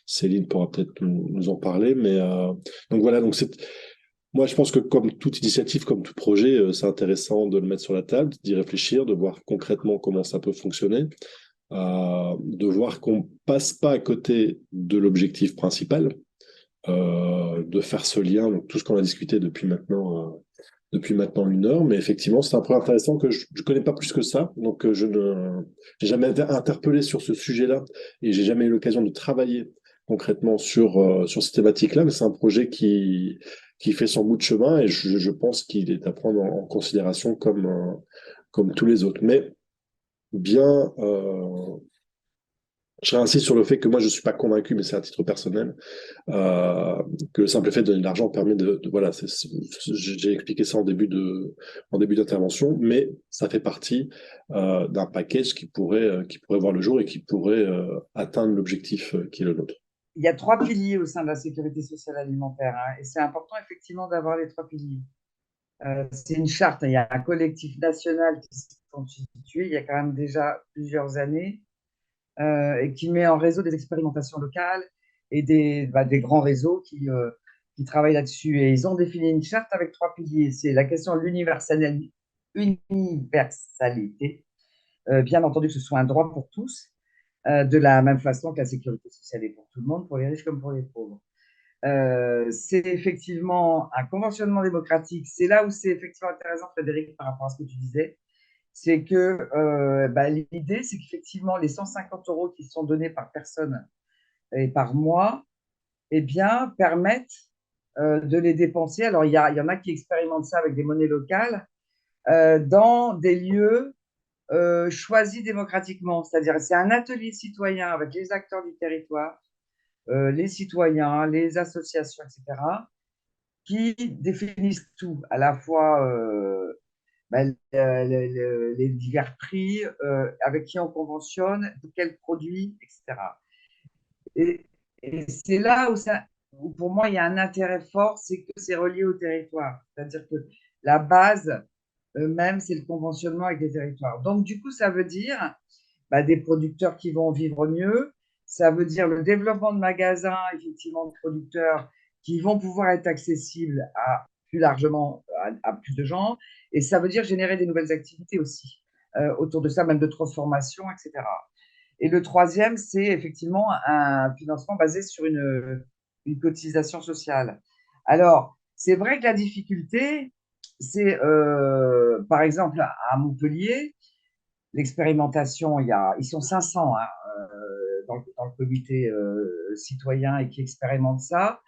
Speaker 5: Céline pourra peut-être nous en parler. Mais donc voilà, moi je pense que comme toute initiative, comme tout projet, c'est intéressant de le mettre sur la table, d'y réfléchir, de voir concrètement comment ça peut fonctionner, de voir qu'on passe pas à côté de l'objectif principal, de faire ce lien, donc tout ce qu'on a discuté depuis maintenant 1 heure, mais effectivement, c'est un point intéressant que je ne connais pas plus que ça, donc je ne j'ai jamais été interpellé sur ce sujet-là et j'ai jamais eu l'occasion de travailler concrètement sur ces thématiques-là, mais c'est un projet qui fait son bout de chemin et je pense qu'il est à prendre en considération comme tous les autres. Mais bien, je réinsiste sur le fait que moi, je ne suis pas convaincu, mais c'est à titre personnel, que le simple fait de donner de l'argent permet voilà, j'ai expliqué ça en début d'intervention, mais ça fait partie d'un package qui pourrait voir le jour et qui pourrait atteindre l'objectif qui est le nôtre.
Speaker 4: Il y a 3 piliers au sein de la sécurité sociale alimentaire, hein, et c'est important effectivement d'avoir les 3 piliers. C'est une charte, il y a un collectif national qui s'est constitué il y a quand même déjà plusieurs années, et qui met en réseau des expérimentations locales et des grands réseaux qui travaillent là-dessus. Et ils ont défini une charte avec 3 piliers. C'est la question de l'universalité, bien entendu que ce soit un droit pour tous, de la même façon que la sécurité sociale est pour tout le monde, pour les riches comme pour les pauvres. C'est effectivement un conventionnement démocratique. C'est là où c'est effectivement intéressant, Frédéric, par rapport à ce que tu disais. C'est que l'idée, c'est qu'effectivement, les 150 euros qui sont donnés par personne et par mois, eh bien, permettent de les dépenser. Alors, il y en a qui expérimentent ça avec des monnaies locales dans des lieux choisis démocratiquement. C'est-à-dire, c'est un atelier citoyen avec les acteurs du territoire, les citoyens, les associations, etc., qui définissent tout, à la fois les divers prix, avec qui on conventionne, quels produits, etc. Et, et c'est là où, pour moi, il y a un intérêt fort, c'est que c'est relié au territoire. C'est-à-dire que la base même, c'est le conventionnement avec les territoires. Donc, du coup, ça veut dire des producteurs qui vont vivre mieux, ça veut dire le développement de magasins, effectivement, de producteurs qui vont pouvoir être accessibles à plus largement à plus de gens, et ça veut dire générer des nouvelles activités aussi autour de ça, même de transformation, etc. Et le troisième, c'est effectivement un financement basé sur une cotisation sociale. Alors, c'est vrai que la difficulté, c'est par exemple à Montpellier, l'expérimentation, ils sont 500 hein, dans le comité citoyen et qui expérimentent ça.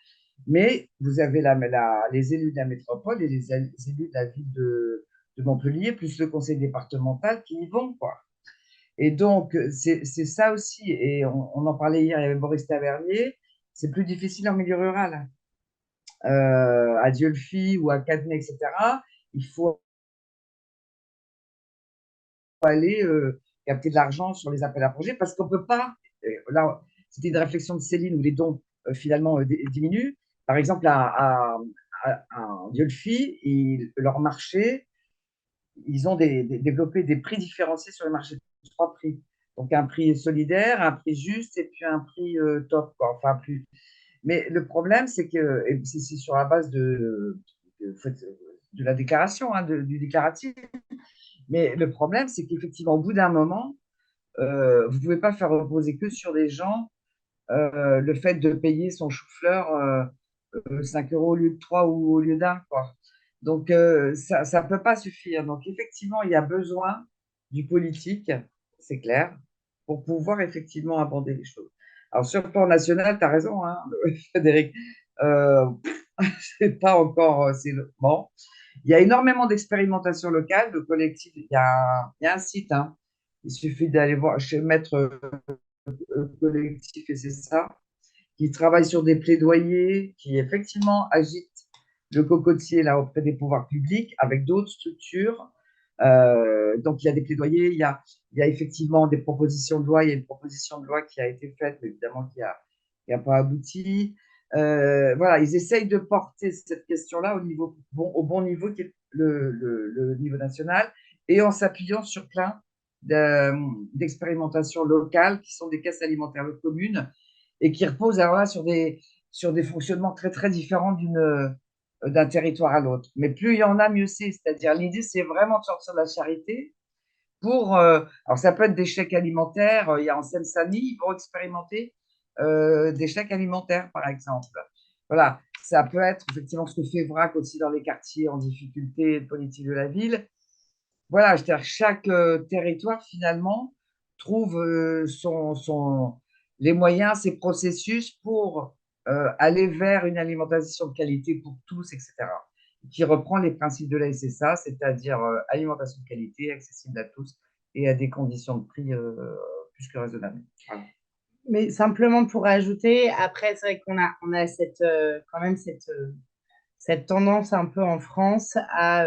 Speaker 4: Mais vous avez les élus de la métropole et les élus de la ville de Montpellier, plus le conseil départemental qui y vont, quoi. Et donc, c'est ça aussi. Et on en parlait hier, il y avait Boris Tavernier. C'est plus difficile en milieu rural. À Dieulefit ou à Cadenet, etc., il faut aller capter de l'argent sur les appels à projets parce qu'on ne peut pas. Là, c'était une réflexion de Céline où les dons finalement diminuent. Par exemple, à Dieulefit, leur marché, ils ont développé des prix différenciés sur le marché, 3 prix. Donc, un prix solidaire, un prix juste et puis un prix top, quoi. Enfin, plus. Mais le problème, c'est que c'est sur la base de la déclaration, hein, du déclaratif. Mais le problème, c'est qu'effectivement, au bout d'un moment, vous ne pouvez pas faire reposer que sur des gens le fait de payer son chou-fleur 5 euros au lieu de 3 ou au lieu d'un, quoi. Donc, ça ne peut pas suffire. Donc, effectivement, il y a besoin du politique, c'est clair, pour pouvoir effectivement aborder les choses. Alors, sur le plan national, tu as raison, hein, Frédéric. C'est pas encore. Bon. Il y a énormément d'expérimentations locales, de collectifs. Il y a un site, hein. Il suffit d'aller voir chez Maître Collectif et c'est ça. qui travaille sur des plaidoyers, qui effectivement agite le cocotier là auprès des pouvoirs publics avec d'autres structures. Donc, il y a des plaidoyers, il y a effectivement des propositions de loi. Il y a une proposition de loi qui a été faite, mais évidemment qui a pas abouti. Voilà, ils essayent de porter cette question-là au bon niveau, qui est le niveau national, et en s'appuyant sur plein d'expérimentations locales qui sont des caisses alimentaires de communes et qui reposent alors là sur des fonctionnements très, très différents d'un territoire à l'autre. Mais plus il y en a, mieux c'est. C'est-à-dire, l'idée, c'est vraiment de sortir de la charité pour. Alors, ça peut être des chèques alimentaires. Il y a en Seine-Saint-Denis, ils vont expérimenter des chèques alimentaires, par exemple. Voilà, ça peut être effectivement ce que fait VRAC aussi dans les quartiers en difficulté de politique de la ville. Voilà, c'est-à-dire chaque territoire, finalement, trouve les moyens, ses processus pour aller vers une alimentation de qualité pour tous, etc., qui reprend les principes de la SSA, c'est-à-dire alimentation de qualité, accessible à tous et à des conditions de prix plus que raisonnables. Voilà.
Speaker 3: Mais simplement pour ajouter, après, c'est vrai qu'on a quand même cette tendance un peu en France à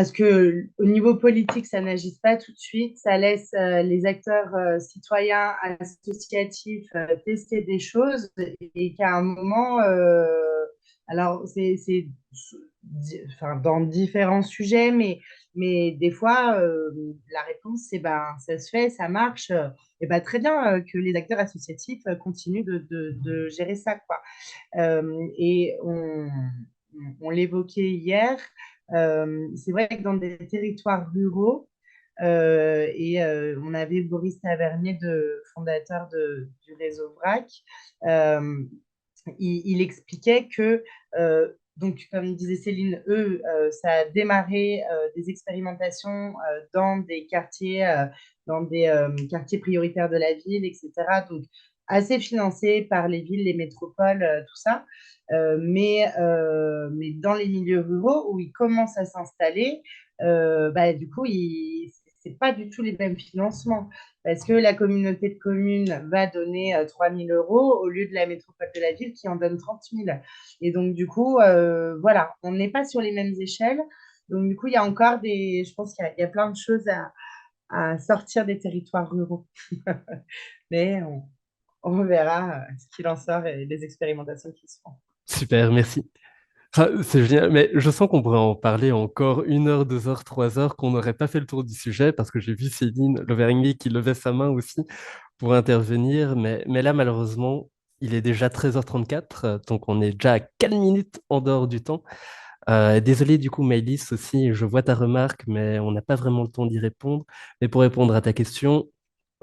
Speaker 3: ce que au niveau politique, ça n'agisse pas tout de suite, ça laisse les acteurs citoyens, associatifs tester des choses et qu'à un moment, alors c'est enfin, dans différents sujets, mais des fois, la réponse, c'est ben, ça se fait, ça marche, et ben, très bien que les acteurs associatifs continuent de gérer ça, quoi. Et on l'évoquait hier, c'est vrai que dans des territoires ruraux, on avait Boris Tavernier, fondateur du réseau VRAC, il expliquait que, donc, comme disait Céline, ça a démarré des expérimentations dans des quartiers prioritaires de la ville, etc. Donc, assez financés par les villes, les métropoles, tout ça. Mais dans les milieux ruraux où ils commencent à s'installer, du coup, c'est pas du tout les mêmes financements parce que la communauté de communes va donner 3 000 euros au lieu de la métropole de la ville qui en donne 30 000. Et donc, du coup, voilà, on n'est pas sur les mêmes échelles. Donc, du coup, il y a encore je pense qu'il y a plein de choses à sortir des territoires ruraux. Mais on verra ce qu'il en sort et les expérimentations qui se font.
Speaker 1: Super, merci. Ah, c'est génial, mais je sens qu'on pourrait en parler encore 1 heure, 2 heures, 3 heures, qu'on n'aurait pas fait le tour du sujet parce que j'ai vu Céline Loverny qui levait sa main aussi pour intervenir, mais là, malheureusement, il est déjà 13h34, donc on est déjà à 4 minutes en dehors du temps. Désolé du coup, Maëlys aussi, je vois ta remarque, mais on n'a pas vraiment le temps d'y répondre. Mais pour répondre à ta question,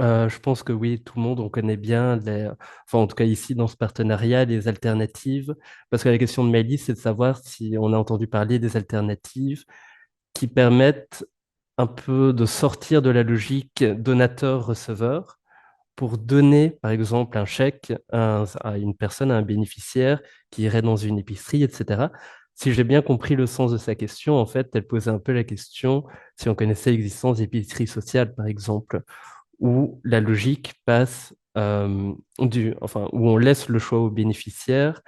Speaker 1: je pense que oui, tout le monde, on connaît bien, enfin en tout cas ici dans ce partenariat, les alternatives, parce que la question de Maëlys, c'est de savoir si on a entendu parler des alternatives qui permettent un peu de sortir de la logique donateur-receveur pour donner, par exemple, un chèque à une personne, à un bénéficiaire qui irait dans une épicerie, etc. Si j'ai bien compris le sens de sa question, en fait, elle posait un peu la question si on connaissait l'existence d'épiceries sociales, par exemple, où la logique passe enfin, où on laisse le choix au bénéficiaire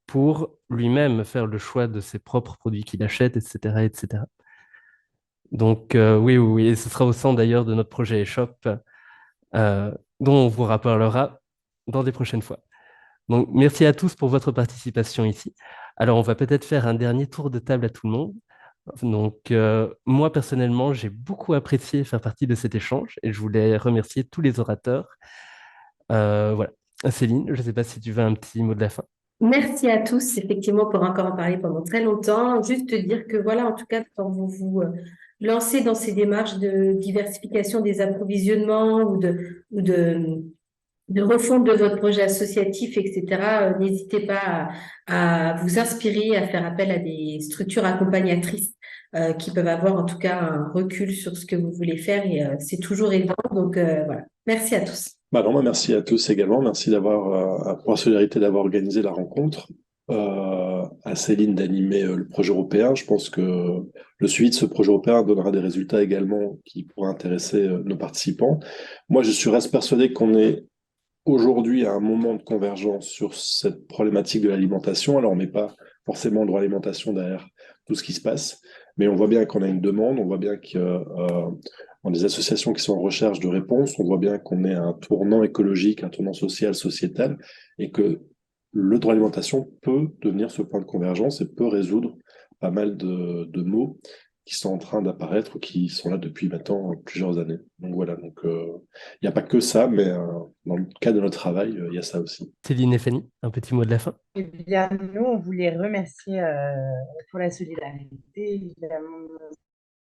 Speaker 1: pour lui-même faire le choix de ses propres produits qu'il achète, etc., etc. Donc, oui, oui, oui, et ce sera au sein d'ailleurs de notre projet eShop, dont on vous reparlera dans des prochaines fois. Donc, merci à tous pour votre participation ici. Alors, on va peut-être faire un dernier tour de table à tout le monde. Donc, moi, personnellement, j'ai beaucoup apprécié faire partie de cet échange et je voulais remercier tous les orateurs. Voilà. Céline, je ne sais pas si tu veux un petit mot de la fin.
Speaker 2: Merci à tous, effectivement, pour encore en parler pendant très longtemps. Juste te dire que voilà, en tout cas, quand vous vous lancez dans ces démarches de diversification des approvisionnements ou de refonte de votre projet associatif, etc., n'hésitez pas à vous inspirer, à faire appel à des structures accompagnatrices qui peuvent avoir en tout cas un recul sur ce que vous voulez faire et c'est toujours aidant. Donc voilà, merci à tous.
Speaker 5: Bah non, merci à tous également. Merci pour la solidarité d'avoir organisé la rencontre. À Céline d'animer le projet européen. Je pense que le suivi de ce projet européen donnera des résultats également qui pourraient intéresser nos participants. Moi, je reste persuadé qu'on est aujourd'hui à un moment de convergence sur cette problématique de l'alimentation. Alors, on met pas forcément le droit à l'alimentation derrière tout ce qui se passe, mais on voit bien qu'on a une demande, on voit bien qu'on a des associations qui sont en recherche de réponses, on voit bien qu'on est à un tournant écologique, un tournant social, sociétal, et que le droit à l'alimentation peut devenir ce point de convergence et peut résoudre pas mal de maux qui sont en train d'apparaître ou qui sont là depuis maintenant plusieurs années. Donc voilà, donc il n'y a pas que ça, mais dans le cadre de notre travail, il y a ça aussi.
Speaker 1: Céline et Fanny, un petit mot de la fin.
Speaker 3: Eh bien, nous, on voulait remercier pour la solidarité, évidemment, de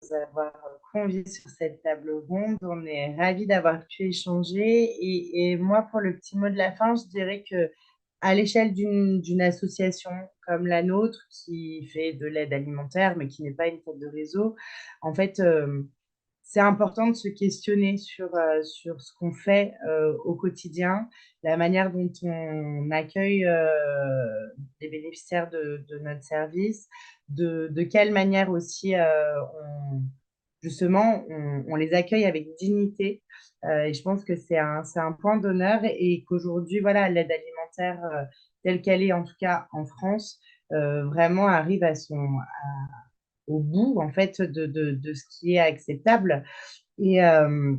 Speaker 3: nous avoir conviés sur cette table ronde. On est ravis d'avoir pu échanger. Et moi, pour le petit mot de la fin, je dirais que à l'échelle d'une association comme la nôtre, qui fait de l'aide alimentaire, mais qui n'est pas une tête de réseau, en fait, c'est important de se questionner sur ce qu'on fait au quotidien, la manière dont on accueille les bénéficiaires de notre service, de quelle manière aussi justement on les accueille avec dignité. Et je pense que c'est un point d'honneur et qu'aujourd'hui, voilà, l'aide alimentaire telle qu'elle est, en tout cas en France, vraiment arrive au bout en fait de ce qui est acceptable. Et, euh,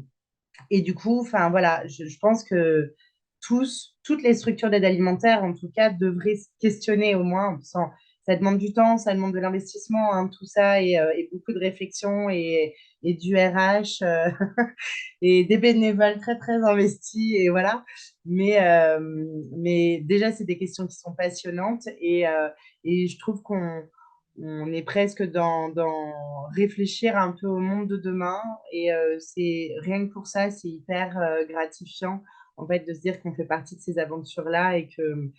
Speaker 3: et du coup, enfin voilà, je pense que toutes les structures d'aide alimentaire, en tout cas, devraient se questionner au moins. Ça demande du temps, ça demande de l'investissement, hein, tout ça, et beaucoup de réflexion et du RH et des bénévoles très, très investis. Et voilà. Mais déjà, c'est des questions qui sont passionnantes et je trouve on est presque dans réfléchir un peu au monde de demain. Et c'est rien que pour ça, c'est hyper gratifiant en fait de se dire qu'on fait partie de ces aventures-là et que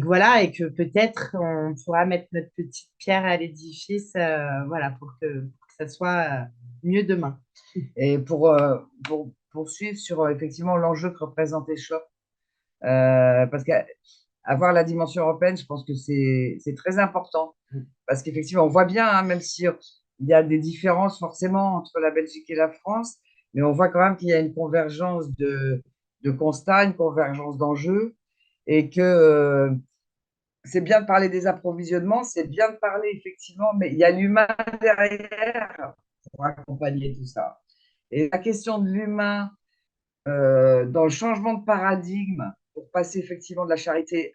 Speaker 3: voilà, et que peut-être on pourra mettre notre petite pierre à l'édifice, voilà, pour que ça soit mieux demain.
Speaker 4: Et pour poursuivre sur effectivement l'enjeu que représente Échoppe, parce qu'avoir la dimension européenne, je pense que c'est très important. Parce qu'effectivement, on voit bien, hein, même si il y a des différences forcément entre la Belgique et la France, mais on voit quand même qu'il y a une convergence de constats, une convergence d'enjeux, et que c'est bien de parler des approvisionnements, c'est bien de parler effectivement, mais il y a l'humain derrière pour accompagner tout ça. Et la question de l'humain dans le changement de paradigme pour passer effectivement de la charité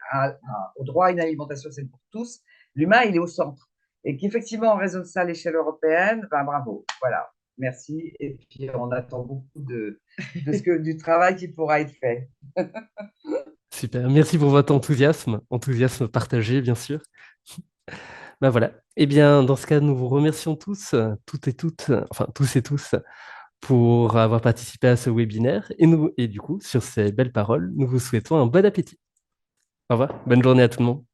Speaker 4: au droit à une alimentation saine pour tous, l'humain, il est au centre. Et qu'effectivement, on résout ça à l'échelle européenne, ben bravo. Voilà, merci. Et puis, on attend beaucoup du travail qui pourra être fait.
Speaker 1: Super, merci pour votre enthousiasme partagé, bien sûr. Ben voilà. Eh bien, dans ce cas, nous vous remercions tous, toutes et toutes, enfin tous et tous, pour avoir participé à ce webinaire. Et du coup, sur ces belles paroles, nous vous souhaitons un bon appétit. Au revoir, bonne journée à tout le monde.